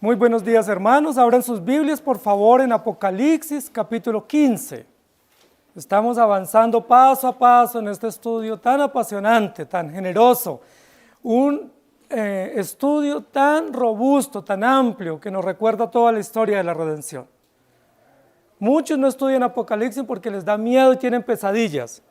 Muy buenos días, hermanos. Abran sus Biblias, por favor, en Apocalipsis, capítulo 15. Estamos avanzando paso a paso en este estudio tan apasionante, tan generoso. Un estudio tan robusto, tan amplio, que nos recuerda toda la historia de la redención. Muchos no estudian Apocalipsis porque les da miedo y tienen pesadillas.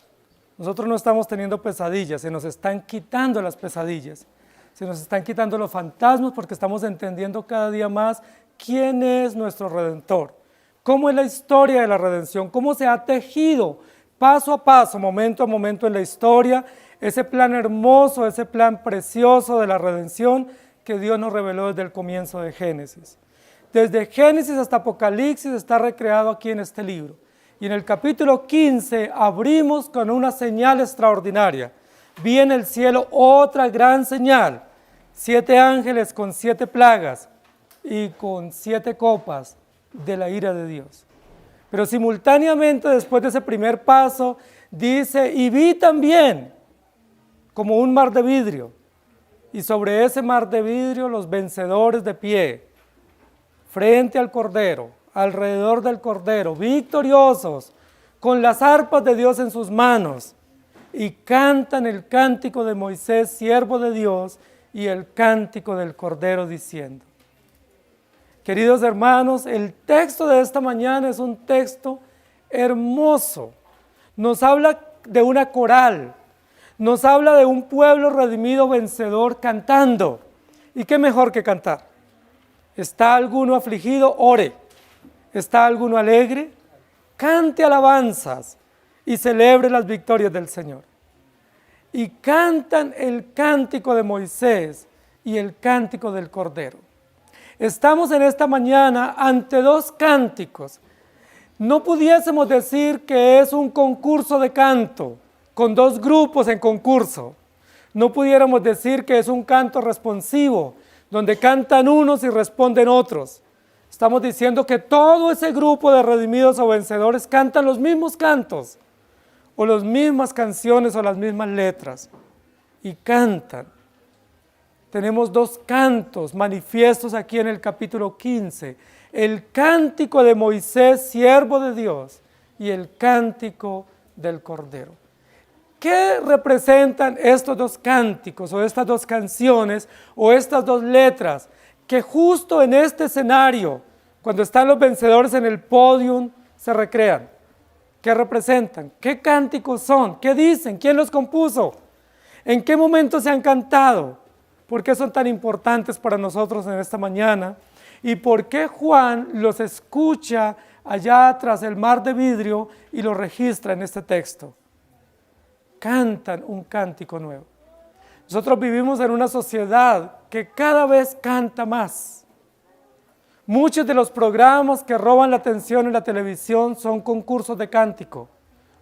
Nosotros no estamos teniendo pesadillas, se nos están quitando las pesadillas. Se nos están quitando los fantasmas porque estamos entendiendo cada día más quién es nuestro Redentor, cómo es la historia de la redención, cómo se ha tejido paso a paso, momento a momento en la historia, ese plan hermoso, ese plan precioso de la redención que Dios nos reveló desde el comienzo de Génesis. Desde Génesis hasta Apocalipsis está recreado aquí en este libro. Y en el capítulo 15 abrimos con una señal extraordinaria. Vi en el cielo otra gran señal, 7 ángeles con 7 plagas y con 7 copas de la ira de Dios. Pero simultáneamente, después de ese primer paso, dice, y vi también como un mar de vidrio, y sobre ese mar de vidrio los vencedores de pie, frente al Cordero, alrededor del Cordero, victoriosos, con las arpas de Dios en sus manos, y cantan el cántico de Moisés, siervo de Dios, y el cántico del Cordero diciendo. Queridos hermanos, el texto de esta mañana es un texto hermoso. Nos habla de una coral, nos habla de un pueblo redimido vencedor cantando. ¿Y qué mejor que cantar? ¿Está alguno afligido? Ore. ¿Está alguno alegre? Cante alabanzas y celebre las victorias del Señor. Y cantan el cántico de Moisés y el cántico del Cordero. Estamos en esta mañana ante dos cánticos. No pudiésemos decir que es un concurso de canto, con dos grupos en concurso. No pudiéramos decir que es un canto responsivo, donde cantan unos y responden otros. Estamos diciendo que todo ese grupo de redimidos o vencedores cantan los mismos cantos, o las mismas canciones o las mismas letras, y cantan. Tenemos dos cantos manifiestos aquí en el capítulo 15, el cántico de Moisés, siervo de Dios, y el cántico del Cordero. ¿Qué representan estos dos cánticos, o estas dos canciones, o estas dos letras, que justo en este escenario, cuando están los vencedores en el podium, se recrean? ¿Qué representan? ¿Qué cánticos son? ¿Qué dicen? ¿Quién los compuso? ¿En qué momento se han cantado? ¿Por qué son tan importantes para nosotros en esta mañana? ¿Y por qué Juan los escucha allá tras el mar de vidrio y los registra en este texto? Cantan un cántico nuevo. Nosotros vivimos en una sociedad que cada vez canta más. Muchos de los programas que roban la atención en la televisión son concursos de cántico,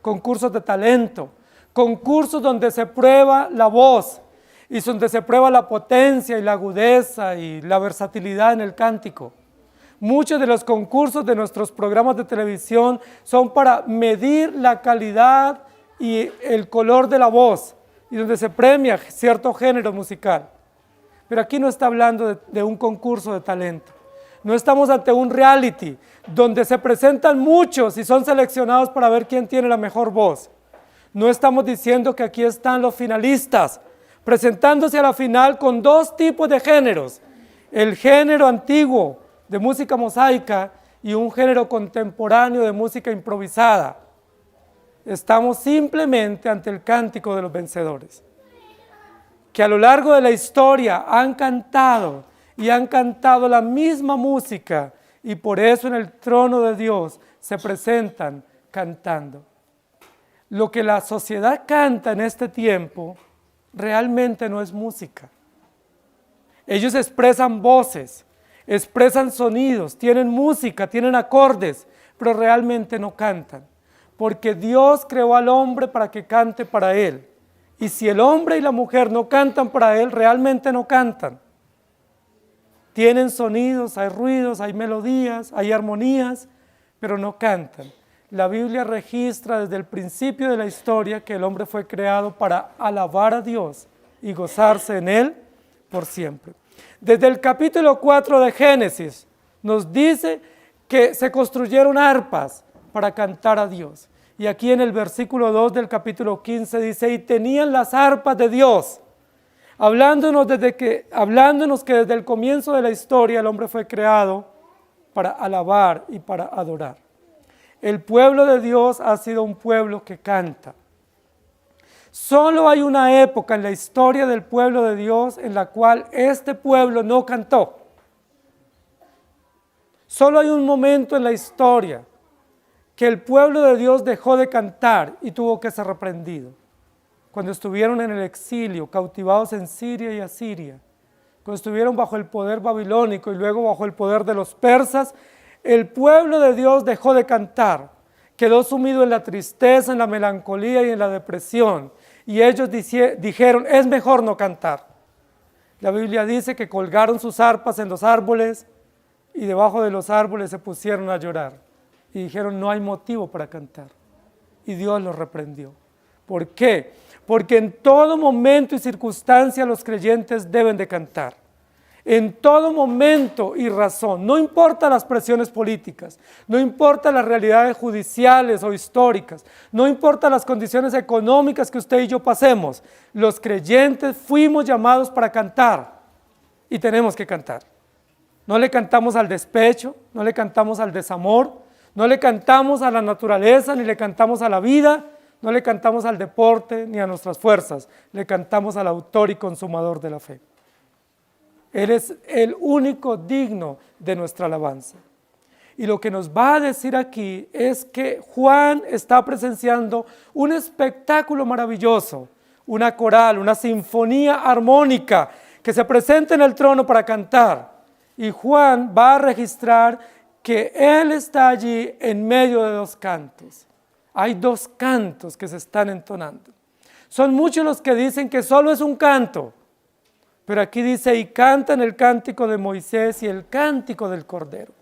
concursos de talento, concursos donde se prueba la voz y donde se prueba la potencia y la agudeza y la versatilidad en el cántico. Muchos de los concursos de nuestros programas de televisión son para medir la calidad y el color de la voz y donde se premia cierto género musical. Pero aquí no está hablando de un concurso de talento. No estamos ante un reality donde se presentan muchos y son seleccionados para ver quién tiene la mejor voz. No estamos diciendo que aquí están los finalistas, presentándose a la final con dos tipos de géneros. El género antiguo de música mosaica y un género contemporáneo de música improvisada. Estamos simplemente ante el cántico de los vencedores, que a lo largo de la historia han cantado y han cantado la misma música y por eso en el trono de Dios se presentan cantando. Lo que la sociedad canta en este tiempo realmente no es música. Ellos expresan voces, expresan sonidos, tienen música, tienen acordes, pero realmente no cantan, porque Dios creó al hombre para que cante para Él. Y si el hombre y la mujer no cantan para Él, realmente no cantan. Tienen sonidos, hay ruidos, hay melodías, hay armonías, pero no cantan. La Biblia registra desde el principio de la historia que el hombre fue creado para alabar a Dios y gozarse en Él por siempre. Desde el capítulo 4 de Génesis nos dice que se construyeron arpas para cantar a Dios. Y aquí en el versículo 2 del capítulo 15 dice, y tenían las arpas de Dios, hablándonos que desde el comienzo de la historia el hombre fue creado para alabar y para adorar. El pueblo de Dios ha sido un pueblo que canta. Solo hay una época en la historia del pueblo de Dios en la cual este pueblo no cantó. Solo hay un momento en la historia que el pueblo de Dios dejó de cantar y tuvo que ser reprendido. Cuando estuvieron en el exilio, cautivados en Siria y Asiria, cuando estuvieron bajo el poder babilónico y luego bajo el poder de los persas, el pueblo de Dios dejó de cantar, quedó sumido en la tristeza, en la melancolía y en la depresión. Y ellos dijeron, es mejor no cantar. La Biblia dice que colgaron sus arpas en los árboles y debajo de los árboles se pusieron a llorar. Y dijeron, no hay motivo para cantar. Y Dios los reprendió. ¿Por qué? Porque en todo momento y circunstancia los creyentes deben de cantar. En todo momento y razón, no importa las presiones políticas, no importa las realidades judiciales o históricas, no importa las condiciones económicas que usted y yo pasemos, los creyentes fuimos llamados para cantar y tenemos que cantar. No le cantamos al despecho, no le cantamos al desamor, no le cantamos a la naturaleza, ni le cantamos a la vida, no le cantamos al deporte ni a nuestras fuerzas, le cantamos al autor y consumador de la fe. Él es el único digno de nuestra alabanza. Y lo que nos va a decir aquí es que Juan está presenciando un espectáculo maravilloso, una coral, una sinfonía armónica que se presenta en el trono para cantar. Y Juan va a registrar que él está allí en medio de dos cantos. Hay dos cantos que se están entonando. Son muchos los que dicen que solo es un canto, pero aquí dice, y cantan el cántico de Moisés y el cántico del Cordero.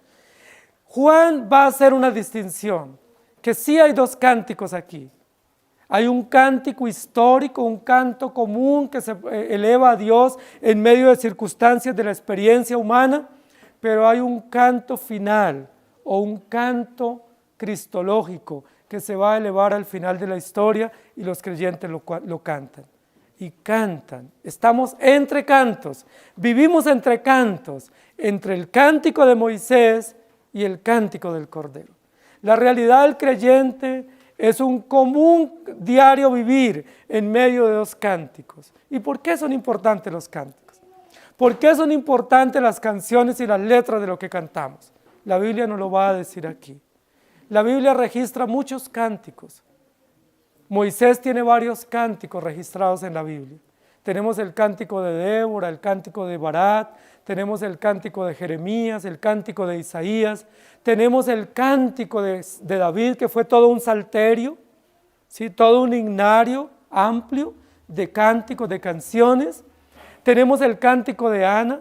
Juan va a hacer una distinción, que sí hay dos cánticos aquí. Hay un cántico histórico, un canto común que se eleva a Dios en medio de circunstancias de la experiencia humana, pero hay un canto final o un canto cristológico que se va a elevar al final de la historia y los creyentes lo cantan. Y cantan, estamos entre cantos, vivimos entre cantos, entre el cántico de Moisés y el cántico del Cordero. La realidad del creyente es un común diario vivir en medio de dos cánticos. ¿Y por qué son importantes los cánticos? ¿Por qué son importantes las canciones y las letras de lo que cantamos? La Biblia nos lo va a decir aquí. La Biblia registra muchos cánticos. Moisés tiene varios cánticos registrados en la Biblia. Tenemos el cántico de Débora, el cántico de Barat, tenemos el cántico de Jeremías, el cántico de Isaías, tenemos el cántico de David, que fue todo un salterio, ¿sí? Todo un himnario amplio de cánticos, de canciones. Tenemos el cántico de Ana,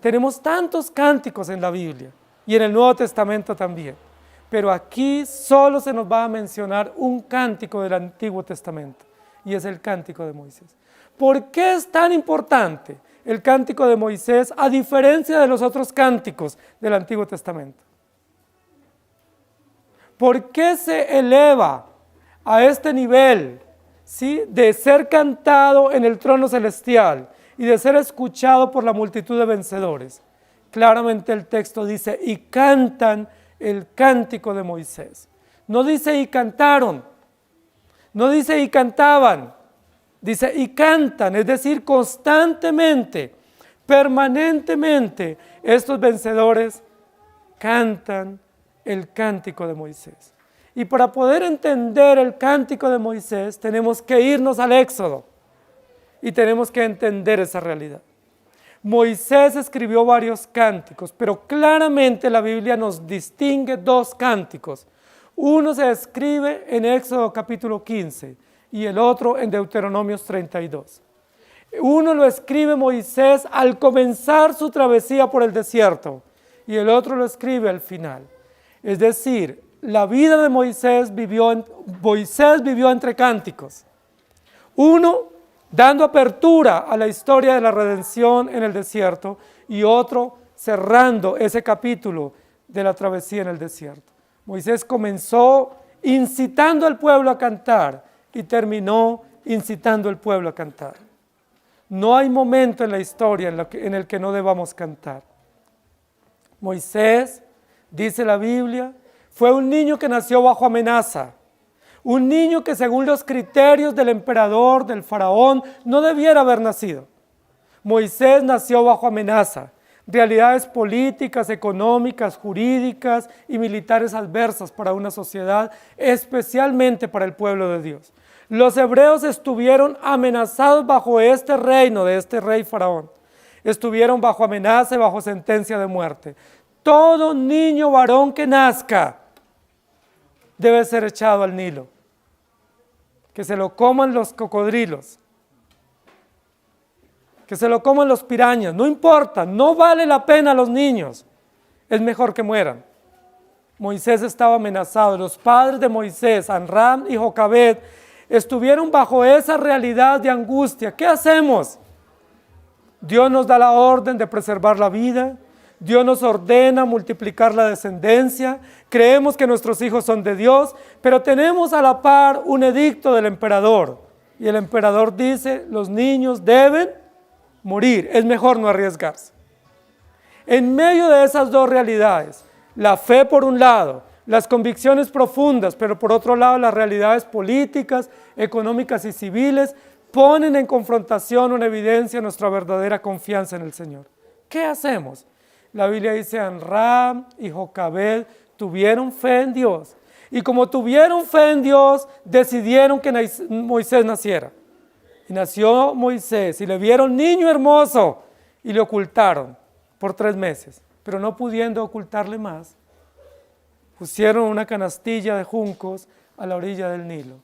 tenemos tantos cánticos en la Biblia y en el Nuevo Testamento también. Pero aquí solo se nos va a mencionar un cántico del Antiguo Testamento, y es el cántico de Moisés. ¿Por qué es tan importante el cántico de Moisés a diferencia de los otros cánticos del Antiguo Testamento? ¿Por qué se eleva a este nivel, ¿sí?, de ser cantado en el trono celestial y de ser escuchado por la multitud de vencedores? Claramente el texto dice, y cantan el cántico de Moisés. No dice y cantaron, no dice y cantaban, dice y cantan, es decir, constantemente, permanentemente, estos vencedores cantan el cántico de Moisés. Y para poder entender el cántico de Moisés, tenemos que irnos al Éxodo y tenemos que entender esa realidad. Moisés escribió varios cánticos, pero claramente la Biblia nos distingue dos cánticos. Uno se escribe en Éxodo capítulo 15 y el otro en Deuteronomios 32. Uno lo escribe Moisés al comenzar su travesía por el desierto y el otro lo escribe al final. Es decir, la vida de Moisés vivió entre cánticos. Uno dando apertura a la historia de la redención en el desierto, y otro cerrando ese capítulo de la travesía en el desierto. Moisés comenzó incitando al pueblo a cantar y terminó incitando al pueblo a cantar. No hay momento en la historia en el que no debamos cantar. Moisés, dice la Biblia, fue un niño que nació bajo amenaza. Un niño que según los criterios del emperador, del faraón, no debiera haber nacido. Moisés nació bajo amenaza. Realidades políticas, económicas, jurídicas y militares adversas para una sociedad, especialmente para el pueblo de Dios. Los hebreos estuvieron amenazados bajo este reino de este rey faraón. Estuvieron bajo amenaza y bajo sentencia de muerte. Todo niño varón que nazca debe ser echado al Nilo. Que se lo coman los cocodrilos. Que se lo coman los pirañas. No importa, no vale la pena a los niños. Es mejor que mueran. Moisés estaba amenazado. Los padres de Moisés, Amram y Jocabed, estuvieron bajo esa realidad de angustia. ¿Qué hacemos? Dios nos da la orden de preservar la vida. Dios nos ordena multiplicar la descendencia. Creemos que nuestros hijos son de Dios, pero tenemos a la par un edicto del emperador. Y el emperador dice, los niños deben morir. Es mejor no arriesgarse. En medio de esas dos realidades, la fe por un lado, las convicciones profundas, pero por otro lado las realidades políticas, económicas y civiles, ponen en confrontación o en evidencia nuestra verdadera confianza en el Señor. ¿Qué hacemos? La Biblia dice, Amram y Jocabed tuvieron fe en Dios. Y como tuvieron fe en Dios, decidieron que Moisés naciera. Y nació Moisés y le vieron niño hermoso y le ocultaron por 3 meses. Pero no pudiendo ocultarle más, pusieron una canastilla de juncos a la orilla del Nilo.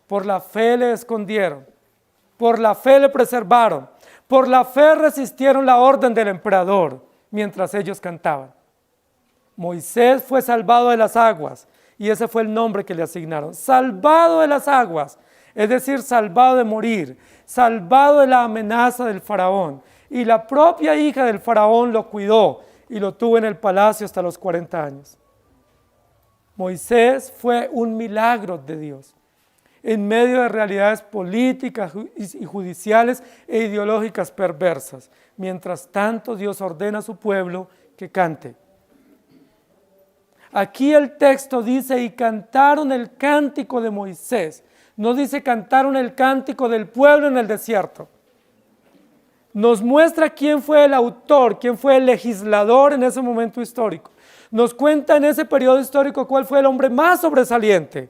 Por la fe le escondieron, por la fe le preservaron, por la fe resistieron la orden del emperador mientras ellos cantaban. Moisés fue salvado de las aguas y ese fue el nombre que le asignaron. Salvado de las aguas, es decir, salvado de morir, salvado de la amenaza del faraón. Y la propia hija del faraón lo cuidó y lo tuvo en el palacio hasta los 40 años. Moisés fue un milagro de Dios en medio de realidades políticas y judiciales e ideológicas perversas. Mientras tanto, Dios ordena a su pueblo que cante. Aquí el texto dice, y cantaron el cántico de Moisés. No dice cantaron el cántico del pueblo en el desierto. Nos muestra quién fue el autor, quién fue el legislador en ese momento histórico. Nos cuenta en ese periodo histórico cuál fue el hombre más sobresaliente.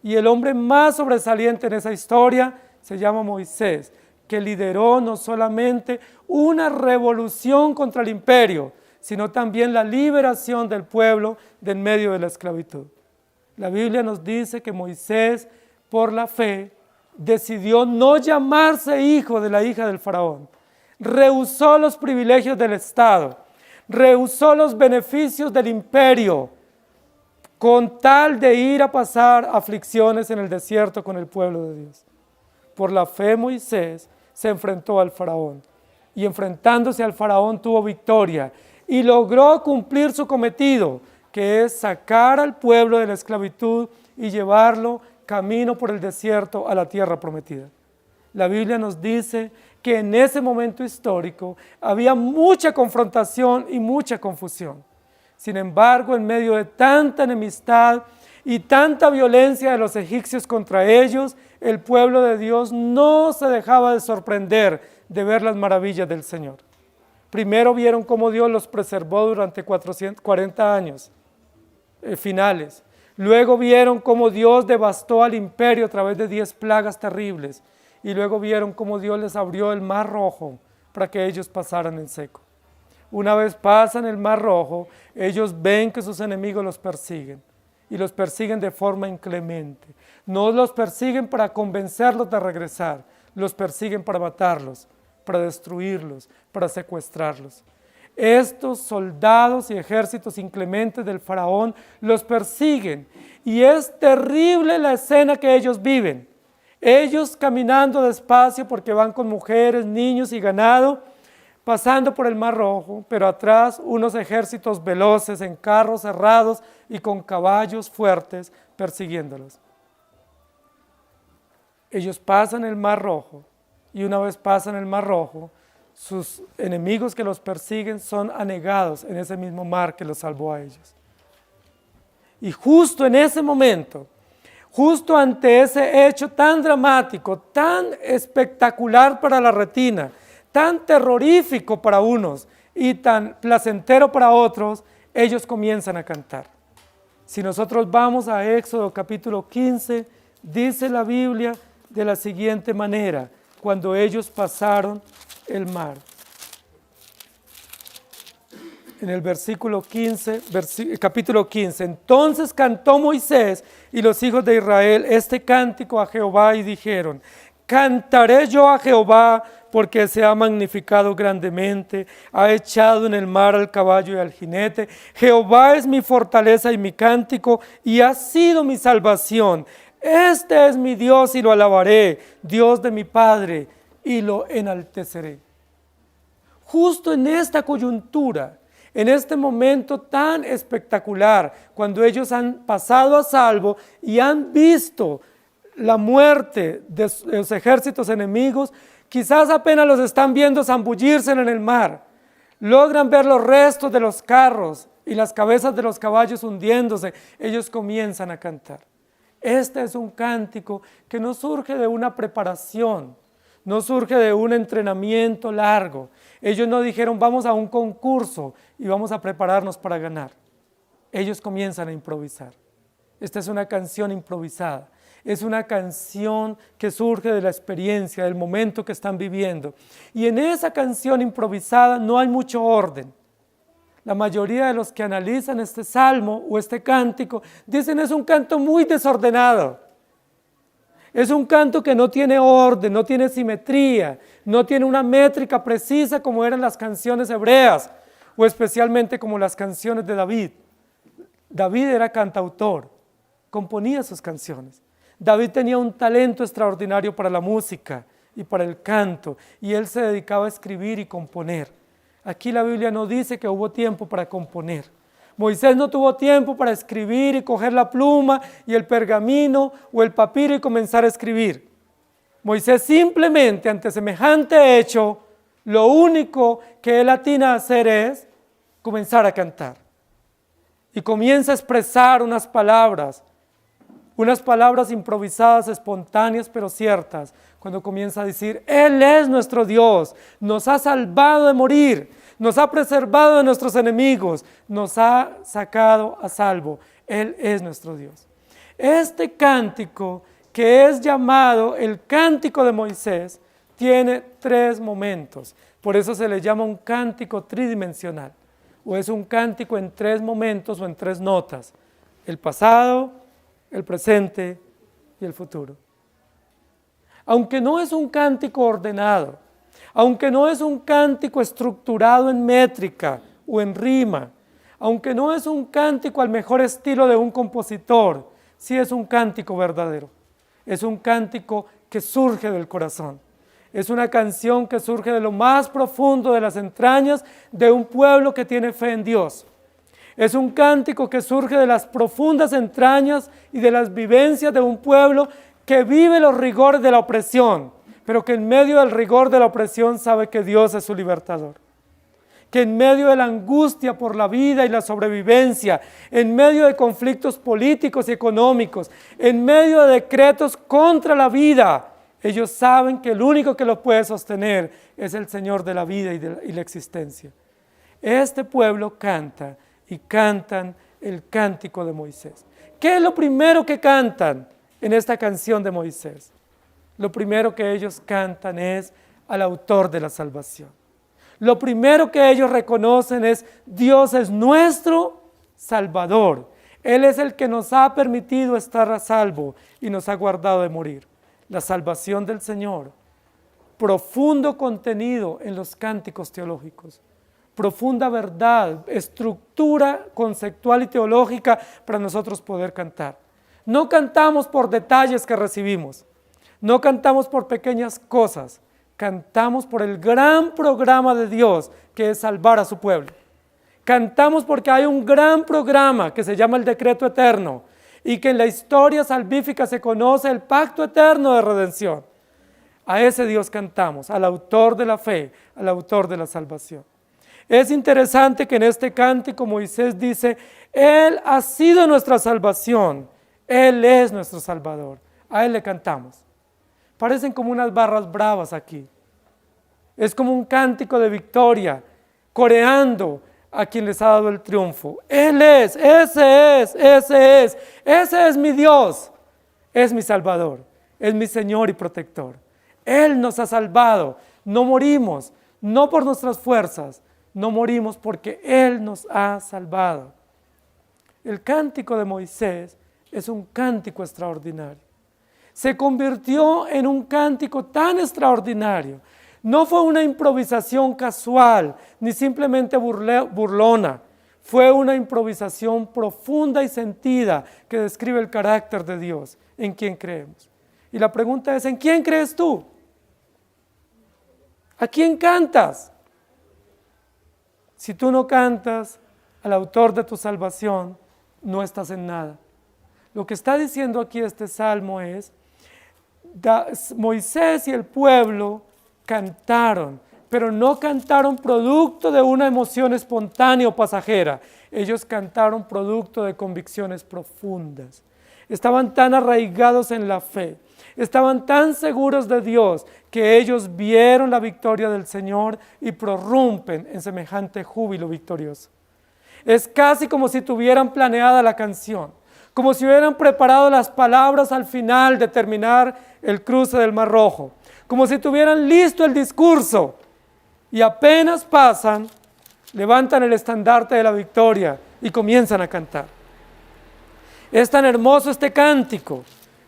Y el hombre más sobresaliente en esa historia se llama Moisés, que lideró no solamente una revolución contra el imperio, sino también la liberación del pueblo del medio de la esclavitud. La Biblia nos dice que Moisés, por la fe, decidió no llamarse hijo de la hija del faraón. Rehusó los privilegios del Estado, rehusó los beneficios del imperio, con tal de ir a pasar aflicciones en el desierto con el pueblo de Dios. Por la fe Moisés se enfrentó al faraón, y enfrentándose al faraón tuvo victoria, y logró cumplir su cometido, que es sacar al pueblo de la esclavitud y llevarlo camino por el desierto a la tierra prometida. La Biblia nos dice que en ese momento histórico había mucha confrontación y mucha confusión. Sin embargo, en medio de tanta enemistad y tanta violencia de los egipcios contra ellos, el pueblo de Dios no se dejaba de sorprender de ver las maravillas del Señor. Primero vieron cómo Dios los preservó durante 440 años finales. Luego vieron cómo Dios devastó al imperio a través de 10 plagas terribles. Y luego vieron cómo Dios les abrió el mar rojo para que ellos pasaran en seco. Una vez pasan el mar rojo, ellos ven que sus enemigos los persiguen. Y los persiguen de forma inclemente. No los persiguen para convencerlos de regresar. Los persiguen para matarlos, para destruirlos, para secuestrarlos. Estos soldados y ejércitos inclementes del faraón los persiguen. Y es terrible la escena que ellos viven. Ellos caminando despacio porque van con mujeres, niños y ganado, pasando por el Mar Rojo, pero atrás unos ejércitos veloces en carros cerrados y con caballos fuertes persiguiéndolos. Ellos pasan el Mar Rojo y una vez pasan el Mar Rojo, sus enemigos que los persiguen son anegados en ese mismo mar que los salvó a ellos. Y justo en ese momento, justo ante ese hecho tan dramático, tan espectacular para la retina, tan terrorífico para unos y tan placentero para otros, ellos comienzan a cantar. Si nosotros vamos a Éxodo capítulo 15, dice la Biblia de la siguiente manera, cuando ellos pasaron el mar. En el versículo 15, capítulo 15, entonces cantó Moisés y los hijos de Israel este cántico a Jehová y dijeron, cantaré yo a Jehová porque se ha magnificado grandemente, ha echado en el mar al caballo y al jinete. Jehová es mi fortaleza y mi cántico y ha sido mi salvación. Este es mi Dios y lo alabaré, Dios de mi Padre, y lo enalteceré. Justo en esta coyuntura, en este momento tan espectacular, cuando ellos han pasado a salvo y han visto la muerte de los ejércitos enemigos, quizás apenas los están viendo zambullirse en el mar, logran ver los restos de los carros y las cabezas de los caballos hundiéndose, ellos comienzan a cantar. Este es un cántico que no surge de una preparación, no surge de un entrenamiento largo. Ellos no dijeron vamos a un concurso y vamos a prepararnos para ganar. Ellos comienzan a improvisar. Esta es una canción improvisada. Es una canción que surge de la experiencia, del momento que están viviendo. Y en esa canción improvisada no hay mucho orden. La mayoría de los que analizan este salmo o este cántico dicen es un canto muy desordenado. Es un canto que no tiene orden, no tiene simetría, no tiene una métrica precisa como eran las canciones hebreas o especialmente como las canciones de David. David era cantautor, componía sus canciones. David tenía un talento extraordinario para la música y para el canto y él se dedicaba a escribir y componer. Aquí la Biblia no dice que hubo tiempo para componer. Moisés no tuvo tiempo para escribir y coger la pluma y el pergamino o el papiro y comenzar a escribir. Moisés simplemente ante semejante hecho, lo único que él atina a hacer es comenzar a cantar. Y comienza a expresar unas palabras improvisadas, espontáneas, pero ciertas, cuando comienza a decir, Él es nuestro Dios, nos ha salvado de morir, nos ha preservado de nuestros enemigos, nos ha sacado a salvo, Él es nuestro Dios. Este cántico, que es llamado el cántico de Moisés, tiene 3 momentos, por eso se le llama un cántico tridimensional, o es un cántico en 3 momentos o en 3 notas, el pasado, el presente y el futuro. Aunque no es un cántico ordenado, aunque no es un cántico estructurado en métrica o en rima, aunque no es un cántico al mejor estilo de un compositor, sí es un cántico verdadero. Es un cántico que surge del corazón. Es una canción que surge de lo más profundo de las entrañas de un pueblo que tiene fe en Dios. Es un cántico que surge de las profundas entrañas y de las vivencias de un pueblo que vive los rigores de la opresión, pero que en medio del rigor de la opresión sabe que Dios es su libertador. Que en medio de la angustia por la vida y la sobrevivencia, en medio de conflictos políticos y económicos, en medio de decretos contra la vida, ellos saben que el único que los puede sostener es el Señor de la vida y la existencia. Este pueblo canta y cantan el cántico de Moisés. ¿Qué es lo primero que cantan en esta canción de Moisés? Lo primero que ellos cantan es al autor de la salvación. Lo primero que ellos reconocen es Dios es nuestro Salvador. Él es el que nos ha permitido estar a salvo y nos ha guardado de morir. La salvación del Señor, profundo contenido en los cánticos teológicos. Profunda verdad, estructura conceptual y teológica para nosotros poder cantar. No cantamos por detalles que recibimos, No cantamos por pequeñas cosas, cantamos por el gran programa de Dios que es salvar a su pueblo. Cantamos porque hay un gran programa que se llama el decreto eterno y que en la historia salvífica se conoce el pacto eterno de redención. A ese Dios cantamos, al autor de la fe, al autor de la salvación. Es interesante que en este cántico Moisés dice, Él ha sido nuestra salvación, Él es nuestro Salvador. A Él le cantamos. Parecen como unas barras bravas aquí. Es como un cántico de victoria, coreando a quien les ha dado el triunfo. Él es, ese es mi Dios, es mi Salvador, es mi Señor y protector. Él nos ha salvado, no morimos, no por nuestras fuerzas, no morimos porque Él nos ha salvado. El cántico de Moisés es un cántico extraordinario. Se convirtió en un cántico tan extraordinario. No fue una improvisación casual, ni simplemente burlona. Fue una improvisación profunda y sentida que describe el carácter de Dios, en quien creemos. Y la pregunta es, ¿en quién crees tú? ¿A quién cantas? Si tú no cantas al autor de tu salvación, no estás en nada. Lo que está diciendo aquí este salmo es, Moisés y el pueblo cantaron, pero no cantaron producto de una emoción espontánea o pasajera. Ellos cantaron producto de convicciones profundas. Estaban tan arraigados en la fe, estaban tan seguros de Dios, que ellos vieron la victoria del Señor y prorrumpen en semejante júbilo victorioso. Es casi como si tuvieran planeada la canción, como si hubieran preparado las palabras al final de terminar el cruce del Mar Rojo, como si tuvieran listo el discurso y apenas pasan, levantan el estandarte de la victoria y comienzan a cantar. Es tan hermoso este cántico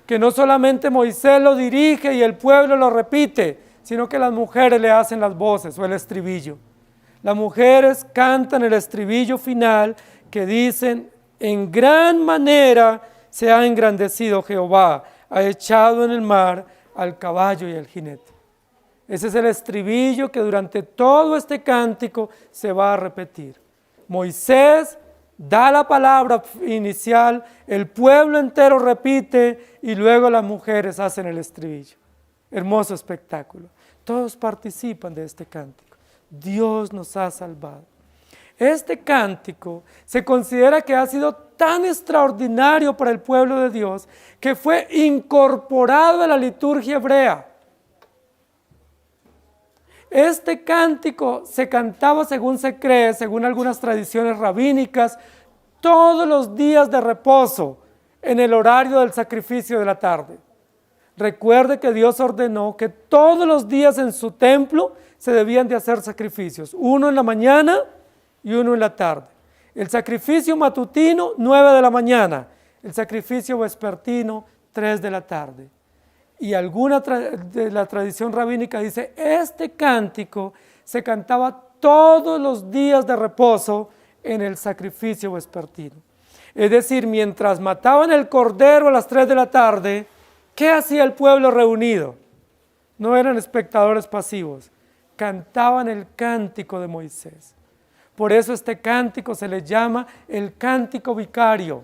que no solamente Moisés lo dirige y el pueblo lo repite, sino que las mujeres le hacen las voces o el estribillo. Las mujeres cantan el estribillo final que dicen, en gran manera se ha engrandecido Jehová, ha echado en el mar al caballo y al jinete. Ese es el estribillo que durante todo este cántico se va a repetir. Moisés da la palabra inicial, el pueblo entero repite y luego las mujeres hacen el estribillo. Hermoso espectáculo. Todos participan de este cántico. Dios nos ha salvado. Este cántico se considera que ha sido tan extraordinario para el pueblo de Dios que fue incorporado a la liturgia hebrea. Este cántico se cantaba, según se cree, según algunas tradiciones rabínicas, todos los días de reposo en el horario del sacrificio de la tarde. Recuerde que Dios ordenó que todos los días en su templo se debían de hacer sacrificios, uno en la mañana y uno en la tarde. El sacrificio matutino, 9 de la mañana, el sacrificio vespertino, 3 de la tarde. Y alguna de la tradición rabínica dice, este cántico se cantaba todos los días de reposo en el sacrificio vespertino. Es decir, mientras mataban el cordero a las 3 de la tarde, ¿qué hacía el pueblo reunido? No eran espectadores pasivos, cantaban el cántico de Moisés. Por eso este cántico se le llama el cántico vicario,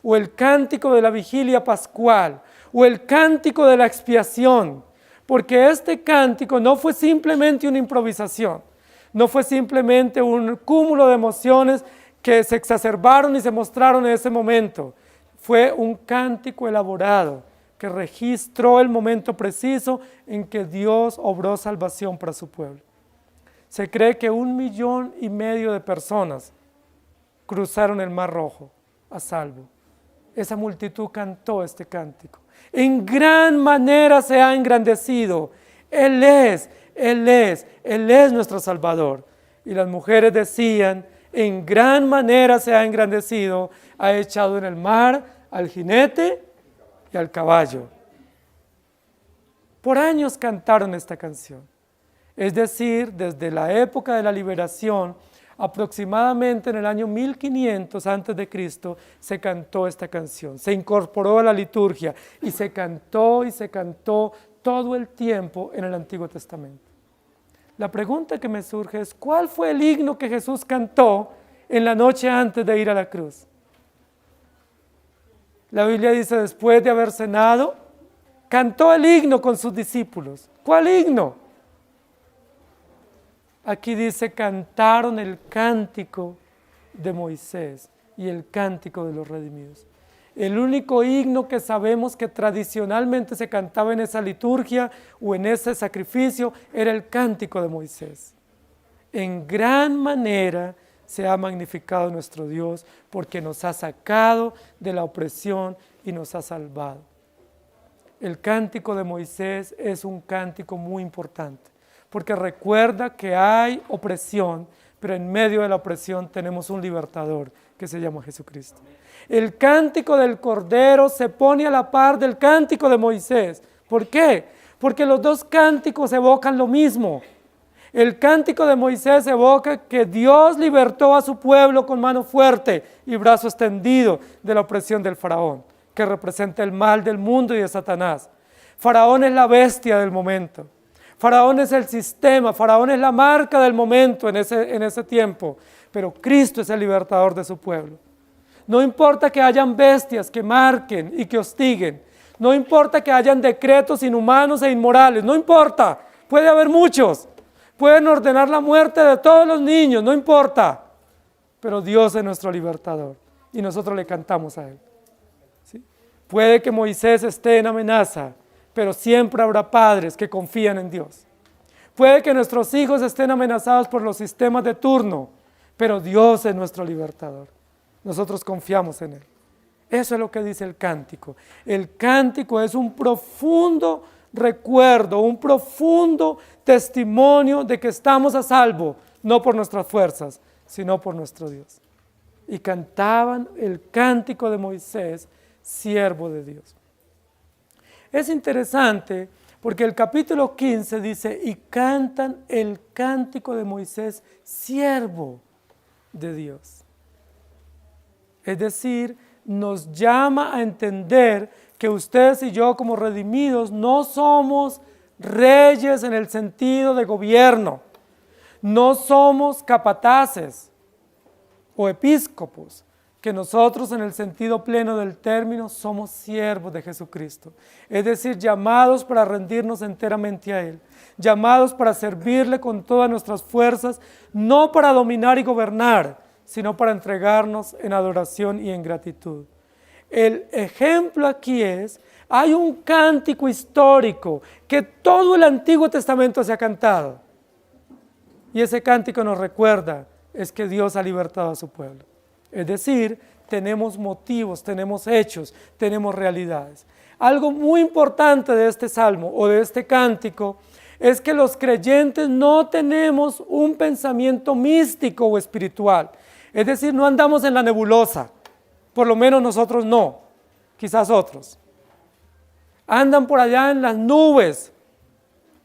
o el cántico de la vigilia pascual, o el cántico de la expiación, porque este cántico no fue simplemente una improvisación, no fue simplemente un cúmulo de emociones que se exacerbaron y se mostraron en ese momento. Fue un cántico elaborado que registró el momento preciso en que Dios obró salvación para su pueblo. Se cree que 1,5 millones de personas cruzaron el Mar Rojo a salvo. Esa multitud cantó este cántico. En gran manera se ha engrandecido. Él es nuestro Salvador. Y las mujeres decían, en gran manera se ha engrandecido, ha echado en el mar al jinete y al caballo. Por años cantaron esta canción. Es decir, desde la época de la liberación Aproximadamente en el año 1500 antes de Cristo se cantó esta canción, se incorporó a la liturgia y se cantó todo el tiempo en el Antiguo Testamento. La pregunta que me surge es, ¿cuál fue el himno que Jesús cantó en la noche antes de ir a la cruz? La Biblia dice, después de haber cenado, cantó el himno con sus discípulos. ¿Cuál himno? Aquí dice, cantaron el cántico de Moisés y el cántico de los redimidos. El único himno que sabemos que tradicionalmente se cantaba en esa liturgia o en ese sacrificio era el cántico de Moisés. En gran manera se ha magnificado nuestro Dios porque nos ha sacado de la opresión y nos ha salvado. El cántico de Moisés es un cántico muy importante porque recuerda que hay opresión, pero en medio de la opresión tenemos un libertador que se llama Jesucristo. El cántico del Cordero se pone a la par del cántico de Moisés. ¿Por qué? Porque los dos cánticos evocan lo mismo. El cántico de Moisés evoca que Dios libertó a su pueblo con mano fuerte y brazo extendido de la opresión del faraón, que representa el mal del mundo y de Satanás. Faraón es la bestia del momento. Faraón es el sistema, Faraón es la marca del momento en ese tiempo, pero Cristo es el libertador de su pueblo. No importa que hayan bestias que marquen y que hostiguen, no importa que hayan decretos inhumanos e inmorales, no importa, puede haber muchos, pueden ordenar la muerte de todos los niños, no importa, pero Dios es nuestro libertador y nosotros le cantamos a Él. ¿Sí? Puede que Moisés esté en amenaza, pero siempre habrá padres que confían en Dios. Puede que nuestros hijos estén amenazados por los sistemas de turno, pero Dios es nuestro libertador. Nosotros confiamos en Él. Eso es lo que dice el cántico. El cántico es un profundo recuerdo, un profundo testimonio de que estamos a salvo, no por nuestras fuerzas, sino por nuestro Dios. Y cantaban el cántico de Moisés, siervo de Dios. Es interesante porque el capítulo 15 dice, y cantan el cántico de Moisés, siervo de Dios. Es decir, nos llama a entender que ustedes y yo como redimidos no somos reyes en el sentido de gobierno, no somos capataces o episcopos, que nosotros en el sentido pleno del término somos siervos de Jesucristo, es decir, llamados para rendirnos enteramente a Él, llamados para servirle con todas nuestras fuerzas, no para dominar y gobernar, sino para entregarnos en adoración y en gratitud. El ejemplo aquí es, hay un cántico histórico que todo el Antiguo Testamento se ha cantado, y ese cántico nos recuerda, es que Dios ha libertado a su pueblo. Es decir, tenemos motivos, tenemos hechos, tenemos realidades. Algo muy importante de este salmo o de este cántico es que los creyentes no tenemos un pensamiento místico o espiritual. Es decir, no andamos en la nebulosa, por lo menos nosotros no, quizás otros. Andan por allá en las nubes,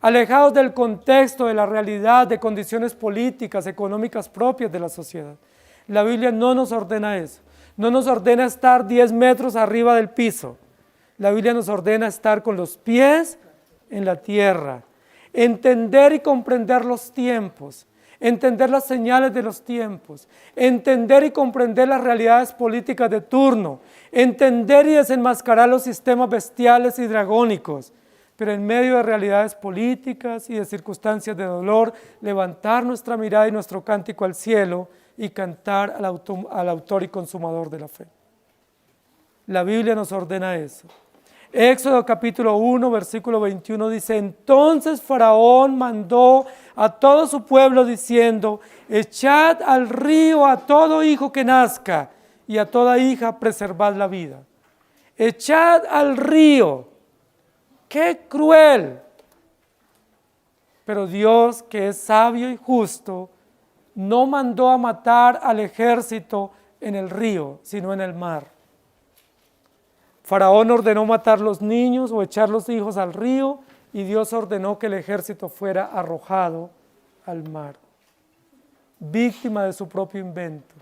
alejados del contexto, de la realidad, de condiciones políticas, económicas propias de la sociedad. La Biblia no nos ordena eso, no nos ordena estar 10 metros arriba del piso. La Biblia nos ordena estar con los pies en la tierra, entender y comprender los tiempos, entender las señales de los tiempos, entender y comprender las realidades políticas de turno, entender y desenmascarar los sistemas bestiales y dragónicos, pero en medio de realidades políticas y de circunstancias de dolor, levantar nuestra mirada y nuestro cántico al cielo y cantar al autor y consumador de la fe. La Biblia nos ordena eso. Éxodo capítulo 1, versículo 21 dice, entonces Faraón mandó a todo su pueblo diciendo, echad al río a todo hijo que nazca y a toda hija preservad la vida. Echad al río. ¡Qué cruel! Pero Dios, que es sabio y justo, no mandó a matar al ejército en el río, sino en el mar. Faraón ordenó matar los niños o echar los hijos al río, y Dios ordenó que el ejército fuera arrojado al mar. víctima de su propio invento,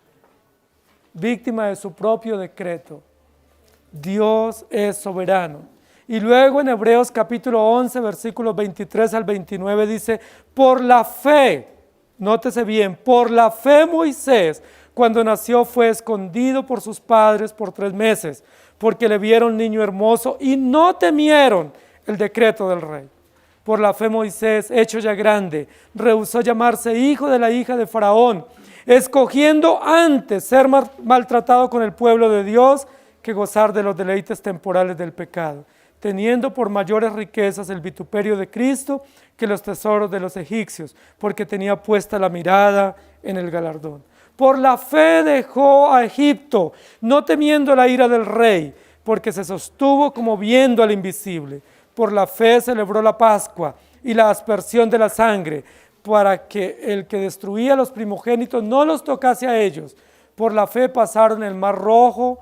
víctima de su propio decreto. Dios es soberano. Y luego en Hebreos capítulo 11, versículos 23 al 29 dice, por la fe, nótese bien, por la fe Moisés, cuando nació fue escondido por sus padres por 3 meses, porque le vieron niño hermoso y no temieron el decreto del rey. Por la fe Moisés, hecho ya grande, rehusó llamarse hijo de la hija de Faraón, escogiendo antes ser maltratado con el pueblo de Dios que gozar de los deleites temporales del pecado, teniendo por mayores riquezas el vituperio de Cristo que los tesoros de los egipcios, porque tenía puesta la mirada en el galardón. Por la fe dejó a Egipto, no temiendo la ira del rey, porque se sostuvo como viendo al invisible. Por la fe celebró la Pascua y la aspersión de la sangre, para que el que destruía a los primogénitos no los tocase a ellos. Por la fe pasaron el mar rojo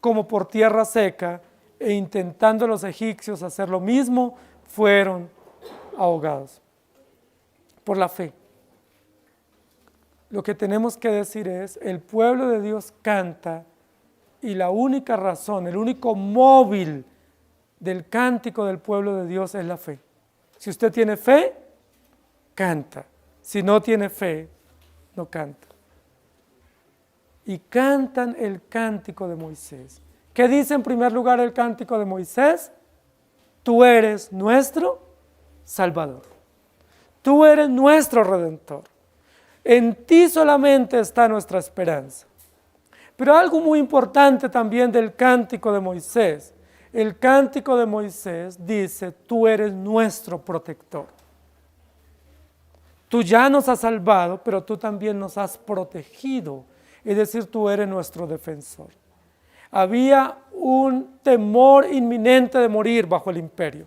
como por tierra seca, e intentando los egipcios hacer lo mismo, fueron ahogados. Por la fe. Lo que tenemos que decir es, el pueblo de Dios canta, y la única razón, el único móvil del cántico del pueblo de Dios es la fe. Si usted tiene fe, canta. Si no tiene fe, no canta. Y cantan el cántico de Moisés. ¿Qué dice en primer lugar el cántico de Moisés? Tú eres nuestro Salvador. Tú eres nuestro Redentor. En ti solamente está nuestra esperanza. Pero algo muy importante también del cántico de Moisés. El cántico de Moisés dice, tú eres nuestro protector. Tú ya nos has salvado, pero tú también nos has protegido. Es decir, tú eres nuestro defensor. Había un temor inminente de morir bajo el imperio.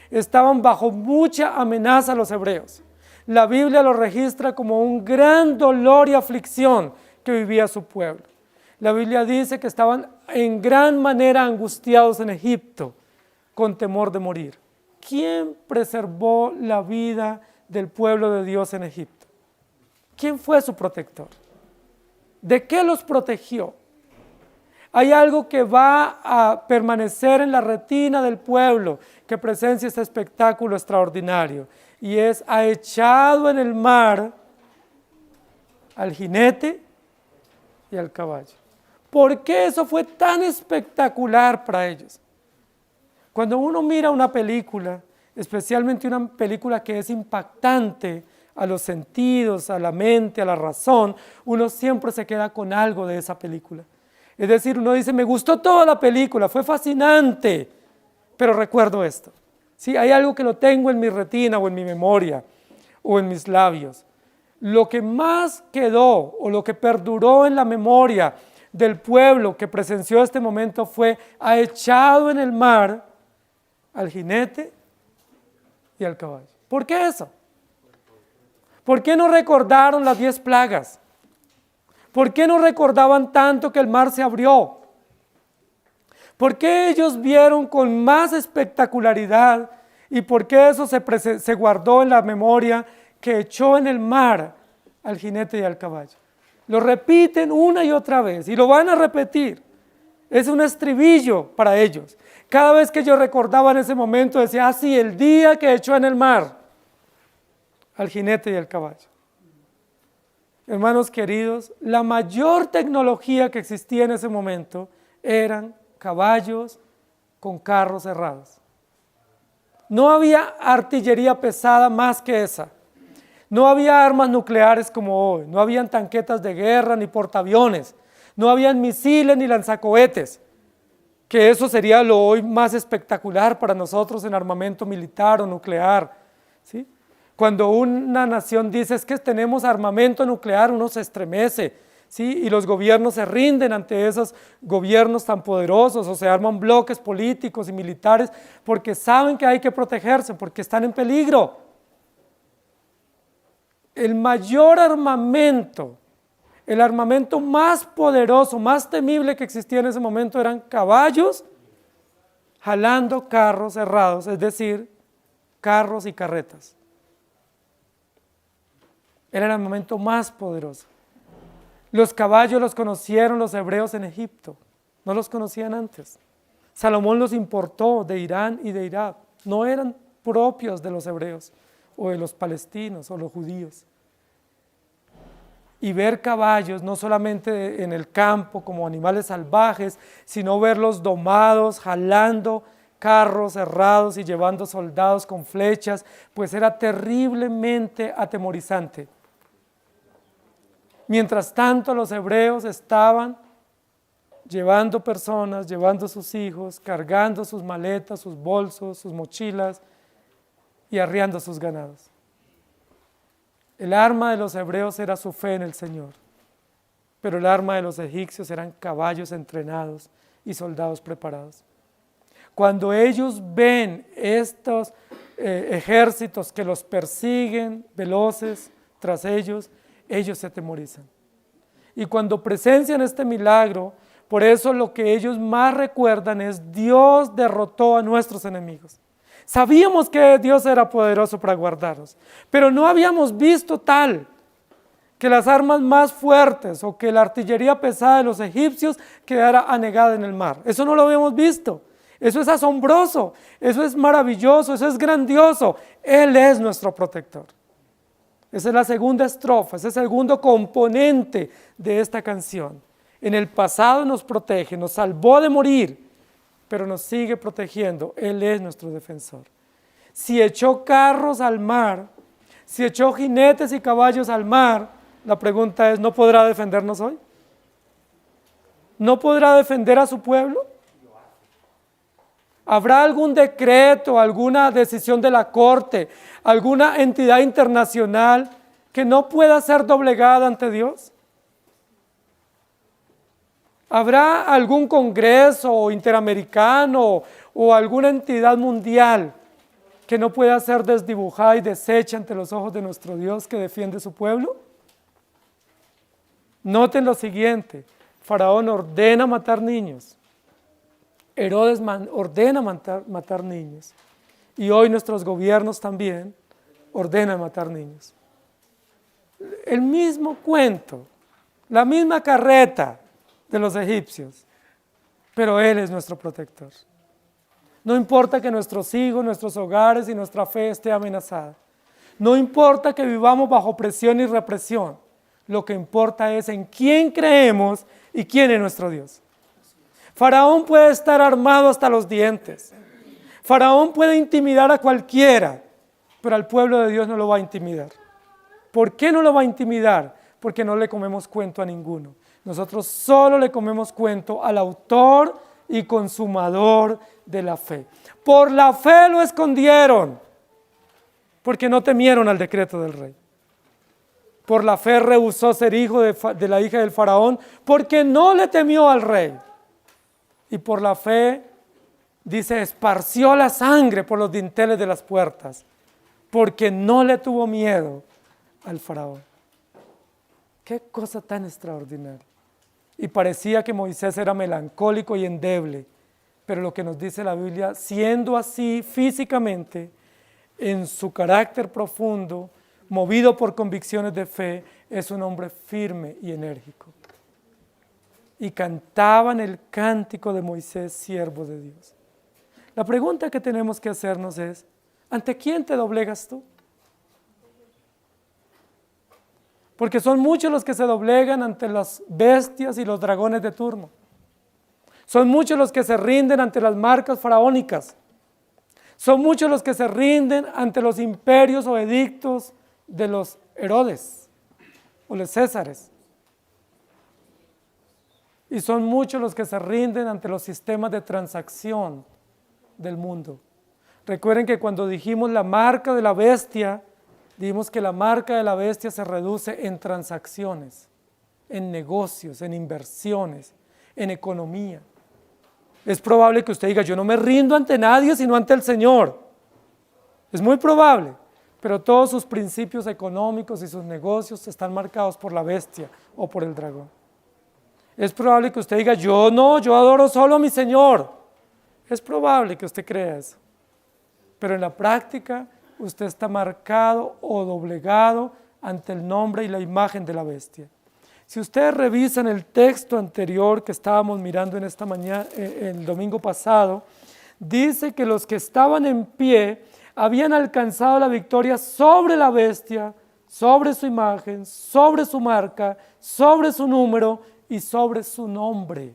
Estaban bajo mucha amenaza los hebreos. La Biblia lo registra como un gran dolor y aflicción que vivía su pueblo. La Biblia dice que estaban en gran manera angustiados en Egipto, con temor de morir. ¿Quién preservó la vida del pueblo de Dios en Egipto? ¿Quién fue su protector? ¿De qué los protegió? Hay algo que va a permanecer en la retina del pueblo que presencia este espectáculo extraordinario, y es: ha echado en el mar al jinete y al caballo. ¿Por qué eso fue tan espectacular para ellos? Cuando uno mira una película, especialmente una película que es impactante a los sentidos, a la mente, a la razón, uno siempre se queda con algo de esa película. Es decir, uno dice, me gustó toda la película, fue fascinante, pero recuerdo esto. Sí, hay algo que lo tengo en mi retina o en mi memoria o en mis labios. Lo que más quedó o lo que perduró en la memoria del pueblo que presenció este momento fue: ha echado en el mar al jinete y al caballo. ¿Por qué eso? ¿Por qué no recordaron las 10 plagas? ¿Por qué no recordaban tanto que el mar se abrió? ¿Por qué ellos vieron con más espectacularidad y por qué eso se guardó en la memoria, que echó en el mar al jinete y al caballo? Lo repiten una y otra vez y lo van a repetir. Es un estribillo para ellos. Cada vez que yo recordaba en ese momento decía, sí, el día que echó en el mar al jinete y al caballo. Hermanos queridos, la mayor tecnología que existía en ese momento eran caballos con carros cerrados. No había artillería pesada más que esa. No había armas nucleares como hoy. No habían tanquetas de guerra ni portaaviones. No habían misiles ni lanzacohetes, que eso sería lo hoy más espectacular para nosotros en armamento militar o nuclear, ¿sí? Cuando una nación dice es que tenemos armamento nuclear, uno se estremece, ¿sí? Y los gobiernos se rinden ante esos gobiernos tan poderosos, o se arman bloques políticos y militares porque saben que hay que protegerse, porque están en peligro. El mayor armamento, el armamento más poderoso, más temible que existía en ese momento eran caballos jalando carros cerrados, es decir, carros y carretas. Era el armamento más poderoso. Los caballos los conocieron los hebreos en Egipto, no los conocían antes. Salomón los importó de Irán y de Irak, no eran propios de los hebreos o de los palestinos o los judíos. Y ver caballos no solamente en el campo como animales salvajes, sino verlos domados, jalando carros cerrados y llevando soldados con flechas, pues era terriblemente atemorizante. Mientras tanto, los hebreos estaban llevando personas, llevando sus hijos, cargando sus maletas, sus bolsos, sus mochilas y arriando sus ganados. El arma de los hebreos era su fe en el Señor, pero el arma de los egipcios eran caballos entrenados y soldados preparados. Cuando ellos ven estos ejércitos que los persiguen, veloces tras ellos, ellos se atemorizan. Y cuando presencian este milagro, por eso lo que ellos más recuerdan es: Dios derrotó a nuestros enemigos. Sabíamos que Dios era poderoso para guardarnos, pero no habíamos visto tal, que las armas más fuertes o que la artillería pesada de los egipcios quedara anegada en el mar. Eso no lo habíamos visto. Eso es asombroso, eso es maravilloso, eso es grandioso. Él es nuestro protector. Esa es la segunda estrofa, ese es el segundo componente de esta canción. En el pasado nos protege, nos salvó de morir, pero nos sigue protegiendo. Él es nuestro defensor. Si echó carros al mar, si echó jinetes y caballos al mar, la pregunta es: ¿no podrá defendernos hoy? ¿No podrá defender a su pueblo? ¿Habrá algún decreto, alguna decisión de la Corte, alguna entidad internacional que no pueda ser doblegada ante Dios? ¿Habrá algún congreso interamericano o alguna entidad mundial que no pueda ser desdibujada y deshecha ante los ojos de nuestro Dios que defiende su pueblo? Noten lo siguiente: Faraón ordena matar niños, Herodes ordena matar niños, y hoy nuestros gobiernos también ordenan matar niños. El mismo cuento, la misma carreta de los egipcios, pero Él es nuestro protector. No importa que nuestros hijos, nuestros hogares y nuestra fe esté amenazada. No importa que vivamos bajo presión y represión. Lo que importa es en quién creemos y quién es nuestro Dios. Faraón puede estar armado hasta los dientes. Faraón puede intimidar a cualquiera, pero al pueblo de Dios no lo va a intimidar. ¿Por qué no lo va a intimidar? Porque no le comemos cuento a ninguno. Nosotros solo le comemos cuento al autor y consumador de la fe. Por la fe lo escondieron, porque no temieron al decreto del rey. Por la fe rehusó ser hijo de la hija del faraón, porque no le temió al rey. Y por la fe, dice, esparció la sangre por los dinteles de las puertas, porque no le tuvo miedo al faraón. Qué cosa tan extraordinaria. Y parecía que Moisés era melancólico y endeble, pero lo que nos dice la Biblia, siendo así físicamente, en su carácter profundo, movido por convicciones de fe, es un hombre firme y enérgico. Y cantaban el cántico de Moisés, siervo de Dios. La pregunta que tenemos que hacernos es: ¿ante quién te doblegas tú? Porque son muchos los que se doblegan ante las bestias y los dragones de turno. Son muchos los que se rinden ante las marcas faraónicas. Son muchos los que se rinden ante los imperios o edictos de los Herodes o los Césares. Y son muchos los que se rinden ante los sistemas de transacción del mundo. Recuerden que cuando dijimos la marca de la bestia, dijimos que la marca de la bestia se reduce en transacciones, en negocios, en inversiones, en economía. Es probable que usted diga: yo no me rindo ante nadie sino ante el Señor. Es muy probable, pero todos sus principios económicos y sus negocios están marcados por la bestia o por el dragón. Es probable que usted diga: yo no, yo adoro solo a mi Señor. Es probable que usted crea eso, pero en la práctica usted está marcado o doblegado ante el nombre y la imagen de la bestia. Si ustedes revisan el texto anterior que estábamos mirando en esta mañana, el domingo pasado, dice que los que estaban en pie habían alcanzado la victoria sobre la bestia, sobre su imagen, sobre su marca, sobre su número y sobre su nombre.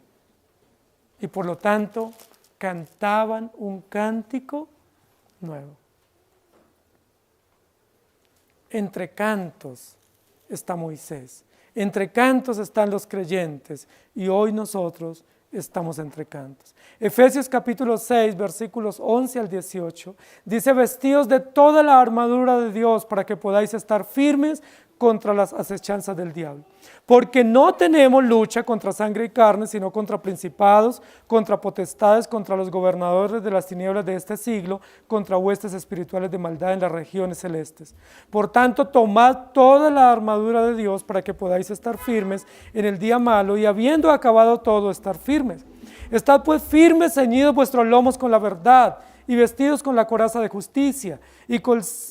Y por lo tanto, cantaban un cántico nuevo. Entre cantos está Moisés, entre cantos están los creyentes y hoy nosotros estamos entre cantos. Efesios capítulo 6, versículos 11 al 18, dice: vestidos de toda la armadura de Dios para que podáis estar firmes contra las acechanzas del diablo. Porque no tenemos lucha contra sangre y carne, sino contra principados, contra potestades, contra los gobernadores de las tinieblas de este siglo, contra huestes espirituales de maldad en las regiones celestes. Por tanto, tomad toda la armadura de Dios para que podáis estar firmes en el día malo y habiendo acabado todo, estar firmes. Estad pues firmes, ceñidos vuestros lomos con la verdad y vestidos con la coraza de justicia y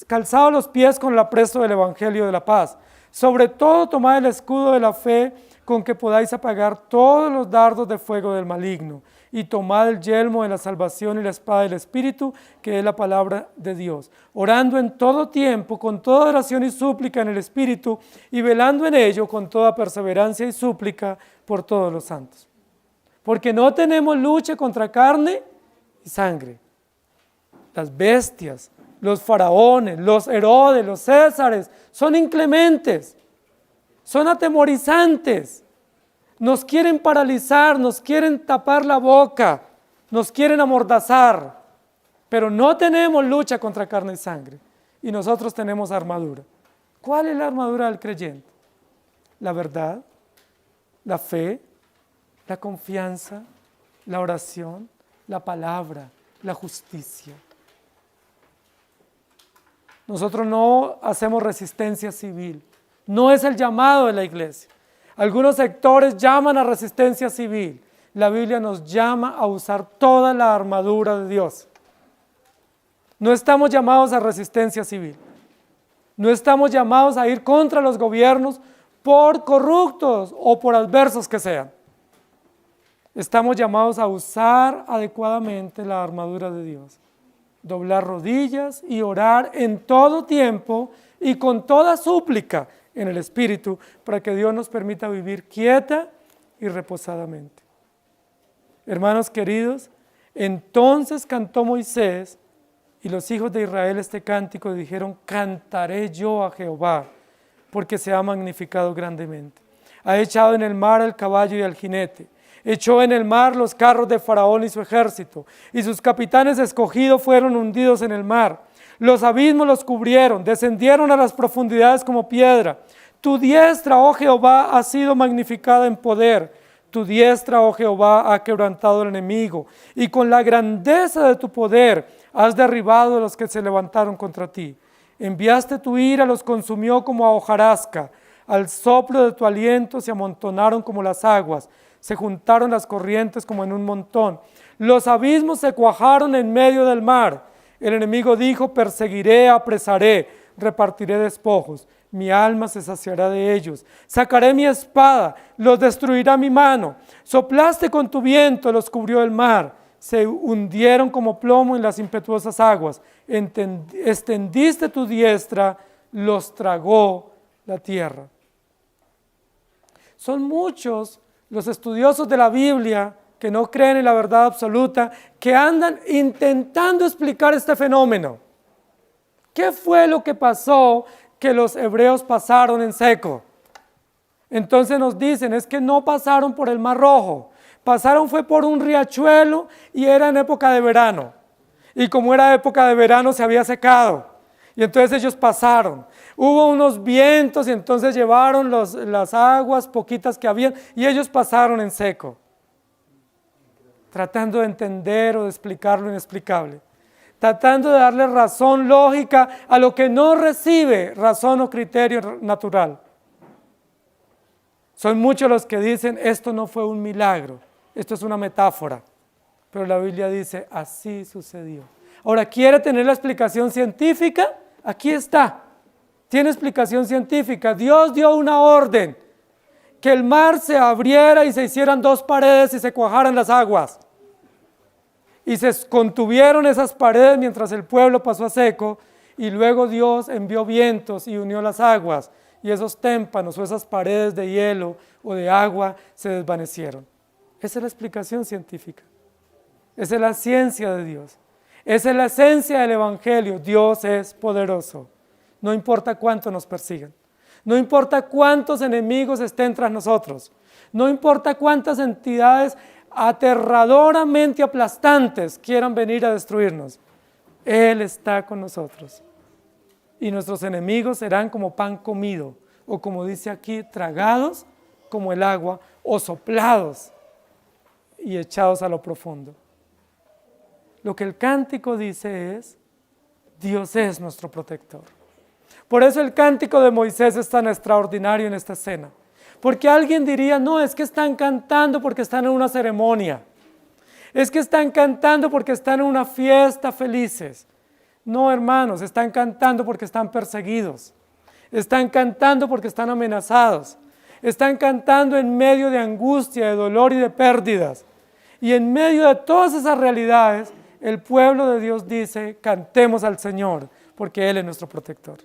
calzados los pies con el apresto del evangelio de la paz. Sobre todo tomad el escudo de la fe con que podáis apagar todos los dardos de fuego del maligno y tomad el yelmo de la salvación y la espada del Espíritu, que es la palabra de Dios, orando en todo tiempo con toda oración y súplica en el Espíritu y velando en ello con toda perseverancia y súplica por todos los santos. Porque no tenemos lucha contra carne y sangre. Las bestias, los faraones, los Herodes, los Césares, son inclementes, son atemorizantes, nos quieren paralizar, nos quieren tapar la boca, nos quieren amordazar, pero no tenemos lucha contra carne y sangre, y nosotros tenemos armadura. ¿Cuál es la armadura del creyente? La verdad, la fe, la confianza, la oración, la palabra, la justicia. Nosotros no hacemos resistencia civil, no es el llamado de la iglesia. Algunos sectores llaman a resistencia civil. La Biblia nos llama a usar toda la armadura de Dios. No estamos llamados a resistencia civil. No estamos llamados a ir contra los gobiernos por corruptos o por adversos que sean. Estamos llamados a usar adecuadamente la armadura de Dios. Doblar rodillas y orar en todo tiempo y con toda súplica en el Espíritu para que Dios nos permita vivir quieta y reposadamente. Hermanos queridos, entonces cantó Moisés y los hijos de Israel este cántico y dijeron: cantaré yo a Jehová porque se ha magnificado grandemente. Ha echado en el mar al caballo y al jinete. Echó en el mar los carros de Faraón y su ejército, y sus capitanes escogidos fueron hundidos en el mar. Los abismos los cubrieron, descendieron a las profundidades como piedra. Tu diestra, oh Jehová, ha sido magnificada en poder. Tu diestra, oh Jehová, ha quebrantado al enemigo, y con la grandeza de tu poder has derribado a los que se levantaron contra ti. Enviaste tu ira, los consumió como a hojarasca. Al soplo de tu aliento se amontonaron como las aguas. Se juntaron las corrientes como en un montón. Los abismos se cuajaron en medio del mar. El enemigo dijo: perseguiré, apresaré, repartiré despojos. Mi alma se saciará de ellos. Sacaré mi espada, los destruirá mi mano. Soplaste con tu viento, los cubrió el mar. Se hundieron como plomo en las impetuosas aguas. Extendiste tu diestra, los tragó la tierra. Son muchos los estudiosos de la Biblia que no creen en la verdad absoluta, que andan intentando explicar este fenómeno. ¿Qué fue lo que pasó que los hebreos pasaron en seco? Entonces nos dicen, es que no pasaron por el Mar Rojo, pasaron fue por un riachuelo y era en época de verano. Y como era época de verano se había secado. Y entonces ellos pasaron. Hubo unos vientos y entonces llevaron las aguas poquitas que habían y ellos pasaron en seco. Tratando de entender o de explicar lo inexplicable. Tratando de darle razón lógica a lo que no recibe razón o criterio natural. Son muchos los que dicen, esto no fue un milagro, esto es una metáfora. Pero la Biblia dice, así sucedió. Ahora, ¿quiere tener la explicación científica? Aquí está. Tiene explicación científica. Dios dio una orden, que el mar se abriera y se hicieran dos paredes y se cuajaran las aguas. Y se contuvieron esas paredes mientras el pueblo pasó a seco, y luego Dios envió vientos y unió las aguas, y esos témpanos o esas paredes de hielo o de agua se desvanecieron. Esa es la explicación científica. Esa es la ciencia de Dios. Esa es la esencia del Evangelio. Dios es poderoso. No importa cuánto nos persigan. No importa cuántos enemigos estén tras nosotros. No importa cuántas entidades aterradoramente aplastantes quieran venir a destruirnos. Él está con nosotros. Y nuestros enemigos serán como pan comido, o como dice aquí, tragados como el agua, o soplados y echados a lo profundo. Lo que el cántico dice es, Dios es nuestro protector. Por eso el cántico de Moisés es tan extraordinario en esta escena. Porque alguien diría, no, es que están cantando porque están en una ceremonia. Es que están cantando porque están en una fiesta felices. No, hermanos, están cantando porque están perseguidos. Están cantando porque están amenazados. Están cantando en medio de angustia, de dolor y de pérdidas. Y en medio de todas esas realidades, el pueblo de Dios dice, cantemos al Señor, porque Él es nuestro protector.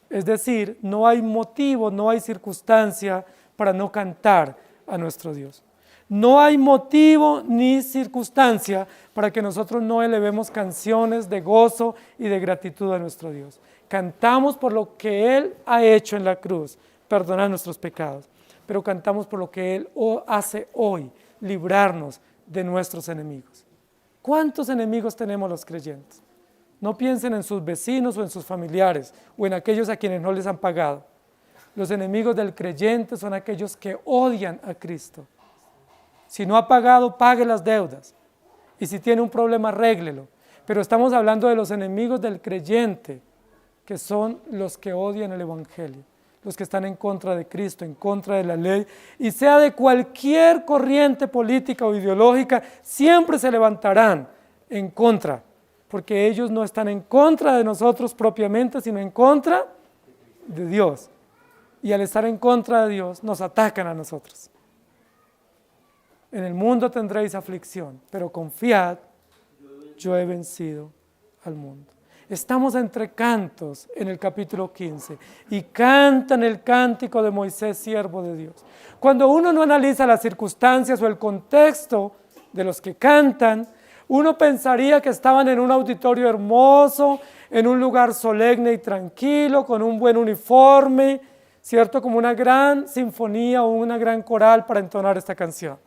Es decir, no hay motivo, no hay circunstancia para no cantar a nuestro Dios. No hay motivo ni circunstancia para que nosotros no elevemos canciones de gozo y de gratitud a nuestro Dios. Cantamos por lo que Él ha hecho en la cruz, perdonar nuestros pecados, pero cantamos por lo que Él hace hoy, librarnos de nuestros enemigos. ¿Cuántos enemigos tenemos los creyentes? No piensen en sus vecinos o en sus familiares o en aquellos a quienes no les han pagado. Los enemigos del creyente son aquellos que odian a Cristo. Si no ha pagado, pague las deudas. Y si tiene un problema, arréglelo. Pero estamos hablando de los enemigos del creyente, que son los que odian el Evangelio, los que están en contra de Cristo, en contra de la ley, y sea de cualquier corriente política o ideológica, siempre se levantarán en contra, porque ellos no están en contra de nosotros propiamente, sino en contra de Dios. Y al estar en contra de Dios, nos atacan a nosotros. En el mundo tendréis aflicción, pero confiad, yo he vencido al mundo. Estamos entre cantos en el capítulo 15 y cantan el cántico de Moisés, siervo de Dios. Cuando uno no analiza las circunstancias o el contexto de los que cantan, uno pensaría que estaban en un auditorio hermoso, en un lugar solemne y tranquilo, con un buen uniforme, ¿cierto? Como una gran sinfonía o una gran coral para entonar esta canción.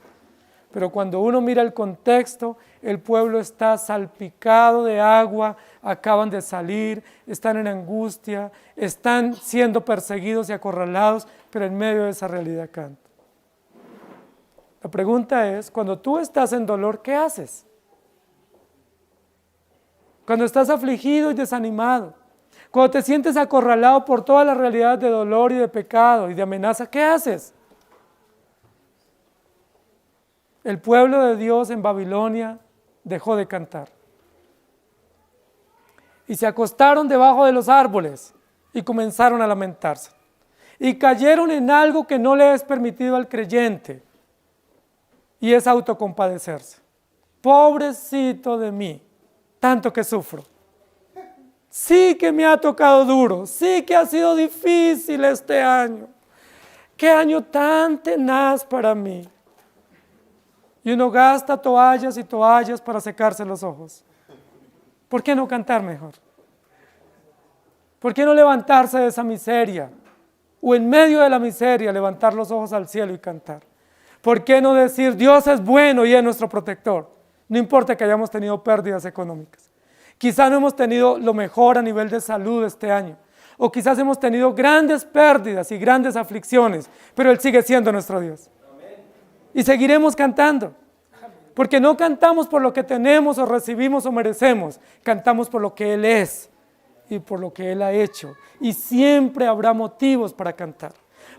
Pero cuando uno mira el contexto, el pueblo está salpicado de agua, acaban de salir, están en angustia, están siendo perseguidos y acorralados, pero en medio de esa realidad cantan. La pregunta es, cuando tú estás en dolor, ¿qué haces? Cuando estás afligido y desanimado, cuando te sientes acorralado por toda la realidad de dolor y de pecado y de amenaza, ¿qué haces? El pueblo de Dios en Babilonia dejó de cantar. Y se acostaron debajo de los árboles y comenzaron a lamentarse. Y cayeron en algo que no le es permitido al creyente, y es autocompadecerse. Pobrecito de mí, tanto que sufro. Sí que me ha tocado duro, sí que ha sido difícil este año. Qué año tan tenaz para mí. Y uno gasta toallas y toallas para secarse los ojos. ¿Por qué no cantar mejor? ¿Por qué no levantarse de esa miseria? O en medio de la miseria levantar los ojos al cielo y cantar. ¿Por qué no decir Dios es bueno y es nuestro protector? No importa que hayamos tenido pérdidas económicas. Quizás no hemos tenido lo mejor a nivel de salud este año. O quizás hemos tenido grandes pérdidas y grandes aflicciones, pero Él sigue siendo nuestro Dios. Y seguiremos cantando, porque no cantamos por lo que tenemos o recibimos o merecemos, cantamos por lo que Él es y por lo que Él ha hecho, y siempre habrá motivos para cantar.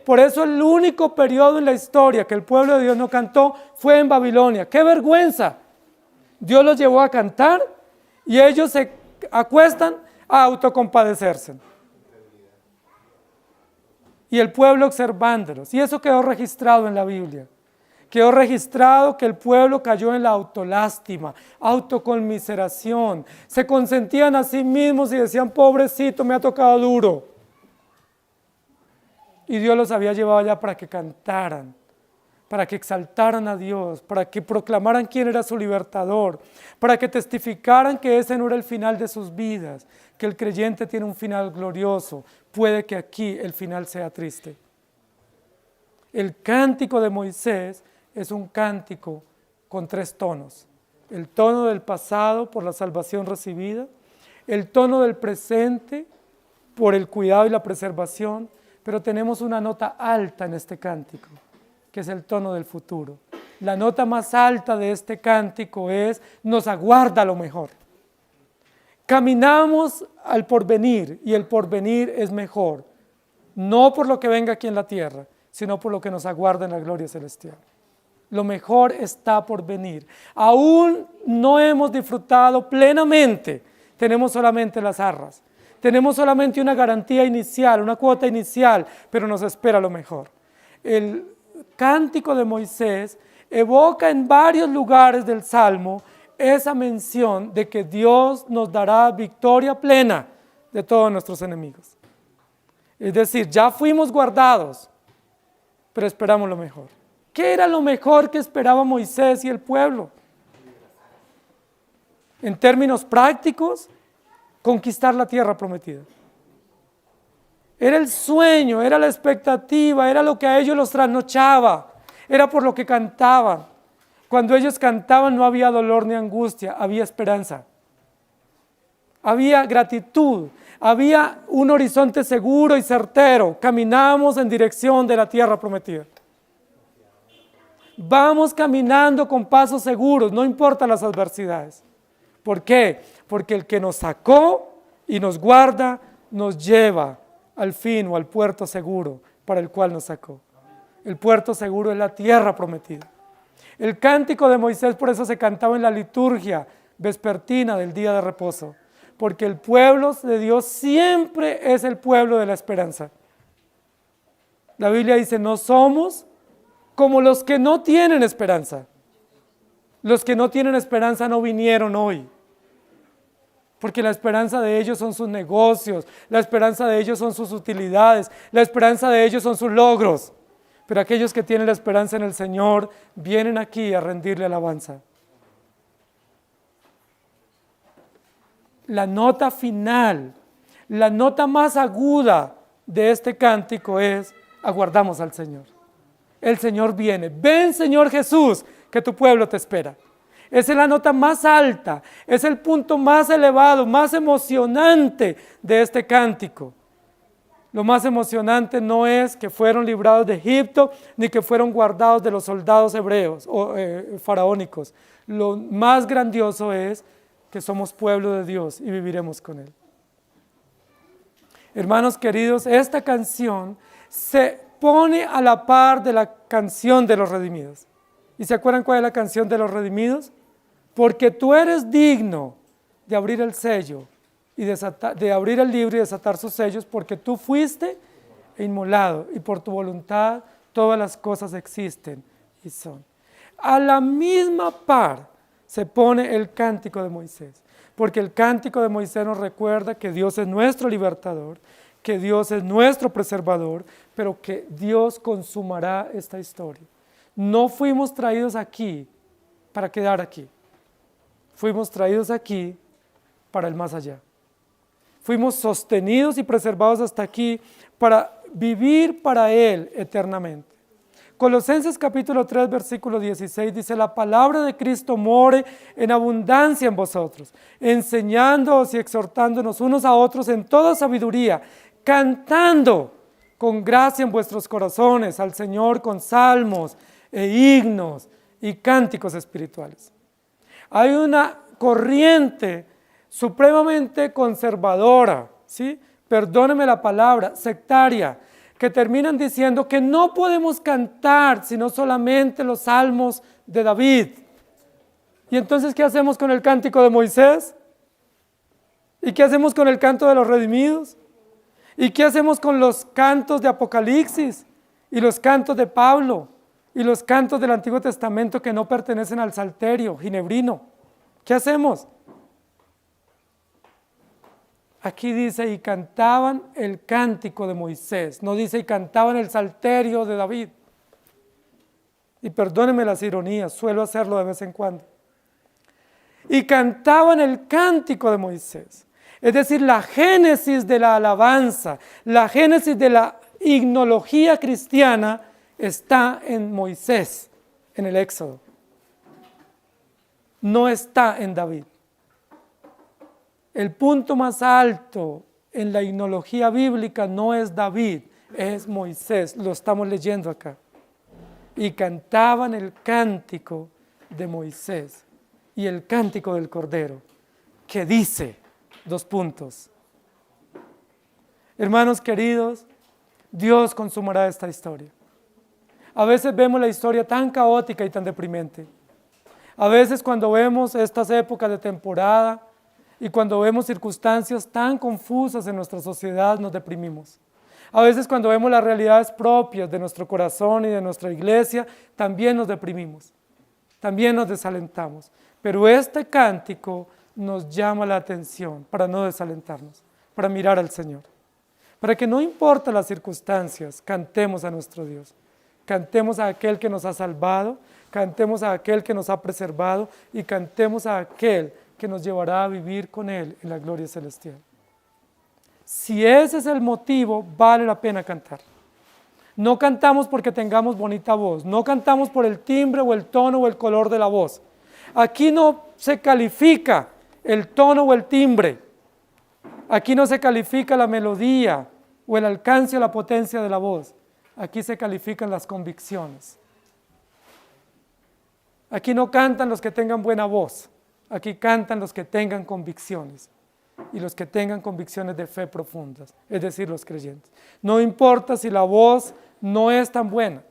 Por eso el único periodo en la historia que el pueblo de Dios no cantó fue en Babilonia. ¡Qué vergüenza! Dios los llevó a cantar y ellos se acuestan a autocompadecerse. y el pueblo observándolos. Y eso quedó registrado en la Biblia. Quedó registrado que el pueblo cayó en la autolástima, autoconmiseración. Se consentían a sí mismos y decían, pobrecito, me ha tocado duro. Y Dios los había llevado allá para que cantaran, para que exaltaran a Dios, para que proclamaran quién era su libertador, para que testificaran que ese no era el final de sus vidas, que el creyente tiene un final glorioso. Puede que aquí el final sea triste. El cántico de Moisés es un cántico con 3 tonos. El tono del pasado por la salvación recibida, el tono del presente por el cuidado y la preservación, pero tenemos una nota alta en este cántico, que es el tono del futuro. La nota más alta de este cántico es, nos aguarda lo mejor. Caminamos al porvenir y el porvenir es mejor, no por lo que venga aquí en la tierra, sino por lo que nos aguarda en la gloria celestial. Lo mejor está por venir. Aún no hemos disfrutado plenamente, tenemos solamente las arras, tenemos solamente una garantía inicial, una cuota inicial, pero nos espera lo mejor. El cántico de Moisés evoca en varios lugares del Salmo esa mención de que Dios nos dará victoria plena de todos nuestros enemigos. Es decir, ya fuimos guardados, pero esperamos lo mejor. ¿Qué era lo mejor que esperaba Moisés y el pueblo? En términos prácticos, conquistar la tierra prometida. Era el sueño, era la expectativa, era lo que a ellos los trasnochaba, era por lo que cantaban. Cuando ellos cantaban no había dolor ni angustia, había esperanza. Había gratitud, había un horizonte seguro y certero. Caminamos en dirección de la tierra prometida. Vamos caminando con pasos seguros, no importan las adversidades. ¿Por qué? Porque el que nos sacó y nos guarda, nos lleva al fin o al puerto seguro para el cual nos sacó. El puerto seguro es la tierra prometida. El cántico de Moisés por eso se cantaba en la liturgia vespertina del día de reposo, porque el pueblo de Dios siempre es el pueblo de la esperanza. La Biblia dice, no somos como los que no tienen esperanza. Los que no tienen esperanza no vinieron hoy, porque la esperanza de ellos son sus negocios, la esperanza de ellos son sus utilidades, la esperanza de ellos son sus logros. Pero aquellos que tienen la esperanza en el Señor vienen aquí a rendirle alabanza. La nota final, la nota más aguda de este cántico es, aguardamos al Señor. El Señor viene. Ven, Señor Jesús, que tu pueblo te espera. Esa es la nota más alta, es el punto más elevado, más emocionante de este cántico. Lo más emocionante no es que fueron librados de Egipto, ni que fueron guardados de los soldados hebreos o faraónicos. Lo más grandioso es que somos pueblo de Dios y viviremos con Él. Hermanos queridos, esta canción se pone a la par de la canción de los redimidos. ¿Y se acuerdan cuál es la canción de los redimidos? Porque tú eres digno de abrir el sello y de abrir el libro y desatar sus sellos, porque tú fuiste inmolado y por tu voluntad todas las cosas existen y son. A la misma par se pone el cántico de Moisés, porque el cántico de Moisés nos recuerda que Dios es nuestro libertador, que Dios es nuestro preservador, pero que Dios consumará esta historia. No fuimos traídos aquí para quedar aquí, fuimos traídos aquí para el más allá. Fuimos sostenidos y preservados hasta aquí para vivir para Él eternamente. Colosenses capítulo 3, versículo 16 dice, la palabra de Cristo more en abundancia en vosotros, enseñándoos y exhortándonos unos a otros en toda sabiduría, cantando con gracia en vuestros corazones al Señor con salmos e himnos y cánticos espirituales. Hay una corriente supremamente conservadora, ¿sí? Perdóneme la palabra, sectaria, que terminan diciendo que no podemos cantar sino solamente los salmos de David. ¿Y entonces qué hacemos con el cántico de Moisés? ¿Y qué hacemos con el canto de los redimidos? ¿Y qué hacemos con los cantos de Apocalipsis y los cantos de Pablo y los cantos del Antiguo Testamento que no pertenecen al Salterio ginebrino? ¿Qué hacemos? Aquí dice, y cantaban el cántico de Moisés, no dice, y cantaban el Salterio de David. Y perdónenme las ironías, suelo hacerlo de vez en cuando. Y cantaban el cántico de Moisés. Es decir, la génesis de la alabanza, la génesis de la himnología cristiana está en Moisés, en el Éxodo. No está en David. El punto más alto en la himnología bíblica no es David, es Moisés, lo estamos leyendo acá. Y cantaban el cántico de Moisés y el cántico del Cordero, que dice, dos puntos. Hermanos queridos, Dios consumará esta historia. A veces vemos la historia tan caótica y tan deprimente. A veces cuando vemos estas épocas de temporada y cuando vemos circunstancias tan confusas en nuestra sociedad, nos deprimimos. A veces cuando vemos las realidades propias de nuestro corazón y de nuestra iglesia, también nos deprimimos, también nos desalentamos. Pero este cántico nos llama la atención para no desalentarnos, para mirar al Señor. Para que no importa las circunstancias, cantemos a nuestro Dios. Cantemos a aquel que nos ha salvado, cantemos a aquel que nos ha preservado y cantemos a aquel que nos llevará a vivir con Él en la gloria celestial. Si ese es el motivo, vale la pena cantar. No cantamos porque tengamos bonita voz, no cantamos por el timbre o el tono o el color de la voz. Aquí no se califica el tono o el timbre. Aquí no se califica la melodía o el alcance o la potencia de la voz. Aquí se califican las convicciones. Aquí no cantan los que tengan buena voz. Aquí cantan los que tengan convicciones. Y los que tengan convicciones de fe profundas, es decir, los creyentes. No importa si la voz no es tan buena,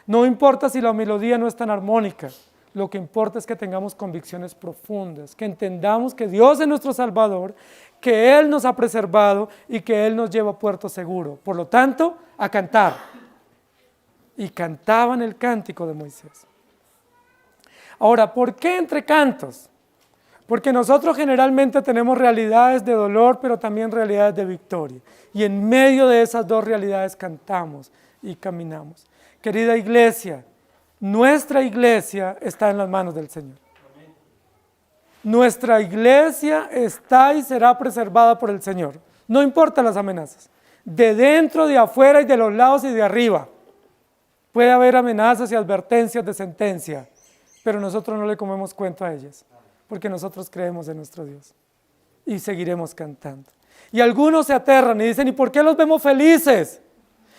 no importa si la melodía no es tan armónica, lo que importa es que tengamos convicciones profundas, que entendamos que Dios es nuestro Salvador, que Él nos ha preservado y que Él nos lleva a puerto seguro. Por lo tanto, a cantar. Y cantaban el cántico de Moisés. Ahora, ¿por qué entre cantos? Porque nosotros generalmente tenemos realidades de dolor, pero también realidades de victoria. Y en medio de esas dos realidades cantamos y caminamos. Querida iglesia, nuestra iglesia está en las manos del Señor. Nuestra iglesia está y será preservada por el Señor. No importa las amenazas. De dentro, de afuera y de los lados y de arriba. Puede haber amenazas y advertencias de sentencia, pero nosotros no le comemos cuento a ellas. Porque nosotros creemos en nuestro Dios y seguiremos cantando. Y algunos se aterran y dicen, ¿y por qué los vemos felices?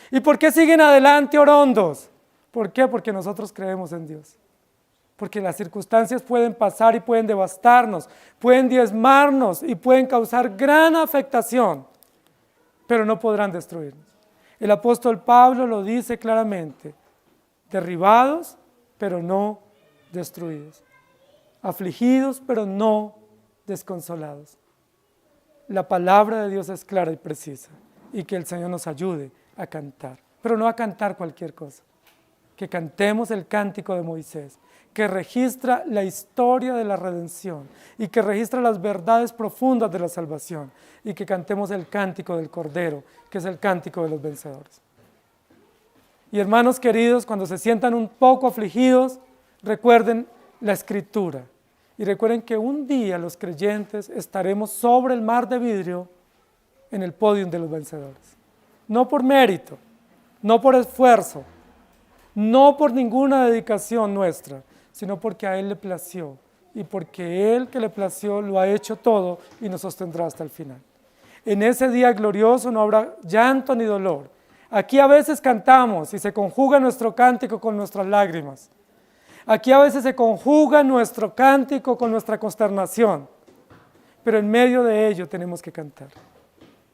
¿Y por qué siguen adelante orondos? ¿Por qué? Porque nosotros creemos en Dios. Porque las circunstancias pueden pasar y pueden devastarnos, pueden diezmarnos y pueden causar gran afectación, pero no podrán destruirnos. El apóstol Pablo lo dice claramente, derribados, pero no destruidos. Afligidos, pero no desconsolados. La palabra de Dios es clara y precisa y que el Señor nos ayude a cantar, pero no a cantar cualquier cosa. Que cantemos el cántico de Moisés, que registra la historia de la redención y que registra las verdades profundas de la salvación y que cantemos el cántico del Cordero, que es el cántico de los vencedores. Y hermanos queridos, cuando se sientan un poco afligidos, recuerden la Escritura. Y recuerden que un día los creyentes estaremos sobre el mar de vidrio en el podio de los vencedores. No por mérito, no por esfuerzo, no por ninguna dedicación nuestra, sino porque a Él le plació y porque Él que le plació lo ha hecho todo y nos sostendrá hasta el final. En ese día glorioso no habrá llanto ni dolor. Aquí a veces cantamos y se conjuga nuestro cántico con nuestras lágrimas. Aquí a veces se conjuga nuestro cántico con nuestra consternación, pero en medio de ello tenemos que cantar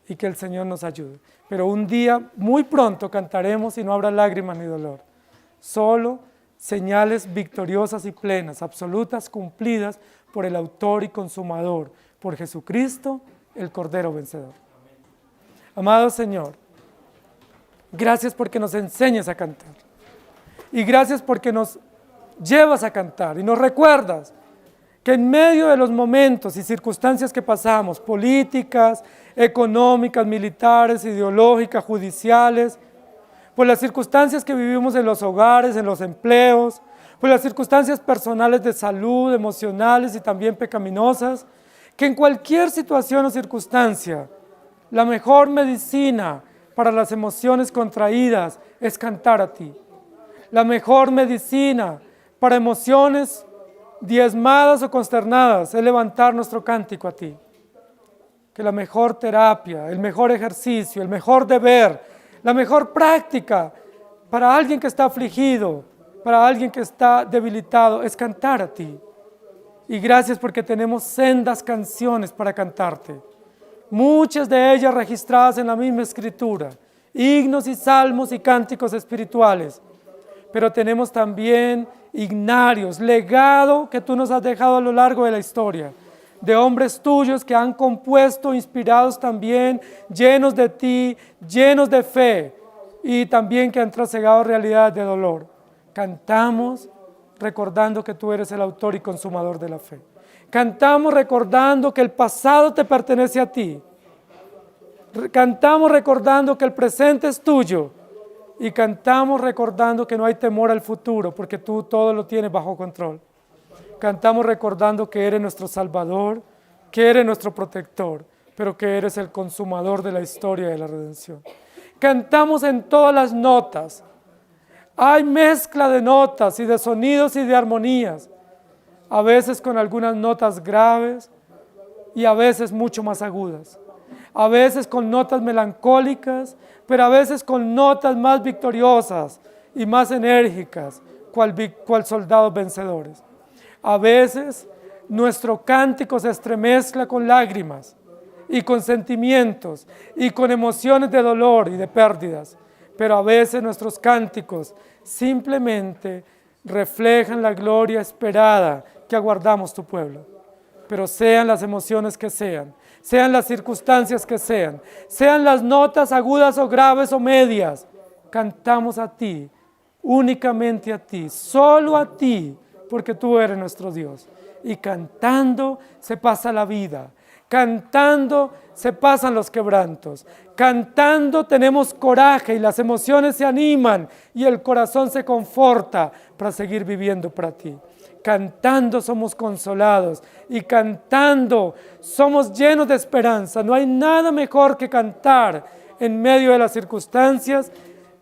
y que el Señor nos ayude. Pero un día, muy pronto, cantaremos y no habrá lágrimas ni dolor. Solo señales victoriosas y plenas, absolutas, cumplidas por el autor y consumador, por Jesucristo, el Cordero vencedor. Amado Señor, gracias porque nos enseñas a cantar. Y gracias porque nos llevas a cantar y nos recuerdas que en medio de los momentos y circunstancias que pasamos, políticas, económicas, militares, ideológicas, judiciales, por las circunstancias que vivimos en los hogares, en los empleos, por las circunstancias personales de salud, emocionales y también pecaminosas, que en cualquier situación o circunstancia, la mejor medicina para las emociones contraídas es cantar a ti. La mejor medicina para emociones diezmadas o consternadas es levantar nuestro cántico a ti. Que la mejor terapia, el mejor ejercicio, el mejor deber, la mejor práctica para alguien que está afligido, para alguien que está debilitado, es cantar a ti. Y gracias porque tenemos sendas canciones para cantarte. Muchas de ellas registradas en la misma escritura, himnos y salmos y cánticos espirituales. Pero tenemos también ignarios, legado que tú nos has dejado a lo largo de la historia, de hombres tuyos que han compuesto, inspirados también, llenos de ti, llenos de fe, y también que han trasegado realidades de dolor. Cantamos recordando que tú eres el autor y consumador de la fe. Cantamos recordando que el pasado te pertenece a ti. Cantamos recordando que el presente es tuyo. Y cantamos recordando que no hay temor al futuro, porque tú todo lo tienes bajo control. Cantamos recordando que eres nuestro Salvador, que eres nuestro protector, pero que eres el consumador de la historia de la redención. Cantamos en todas las notas. Hay mezcla de notas y de sonidos y de armonías, a veces con algunas notas graves y a veces mucho más agudas. A veces con notas melancólicas, pero a veces con notas más victoriosas y más enérgicas, cual soldados vencedores. A veces nuestro cántico se estremezcla con lágrimas y con sentimientos y con emociones de dolor y de pérdidas, pero a veces nuestros cánticos simplemente reflejan la gloria esperada que aguardamos tu pueblo. Pero sean las emociones que sean las circunstancias que sean las notas agudas o graves o medias, cantamos a ti, únicamente a ti, solo a ti, porque tú eres nuestro Dios. Y cantando se pasa la vida, cantando se pasan los quebrantos, cantando tenemos coraje y las emociones se animan y el corazón se conforta para seguir viviendo para ti. Cantando somos consolados y cantando somos llenos de esperanza. No hay nada mejor que cantar en medio de las circunstancias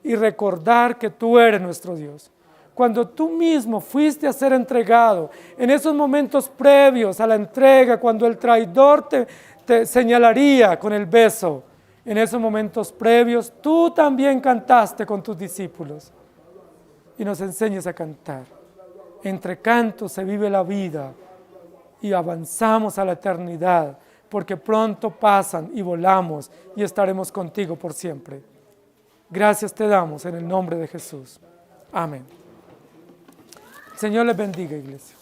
y recordar que tú eres nuestro Dios. Cuando tú mismo fuiste a ser entregado, en esos momentos previos a la entrega, cuando el traidor te señalaría con el beso, en esos momentos previos tú también cantaste con tus discípulos y nos enseñas a cantar. Entre cantos se vive la vida y avanzamos a la eternidad, porque pronto pasan y volamos y estaremos contigo por siempre. Gracias te damos en el nombre de Jesús. Amén. Señor les bendiga, iglesia.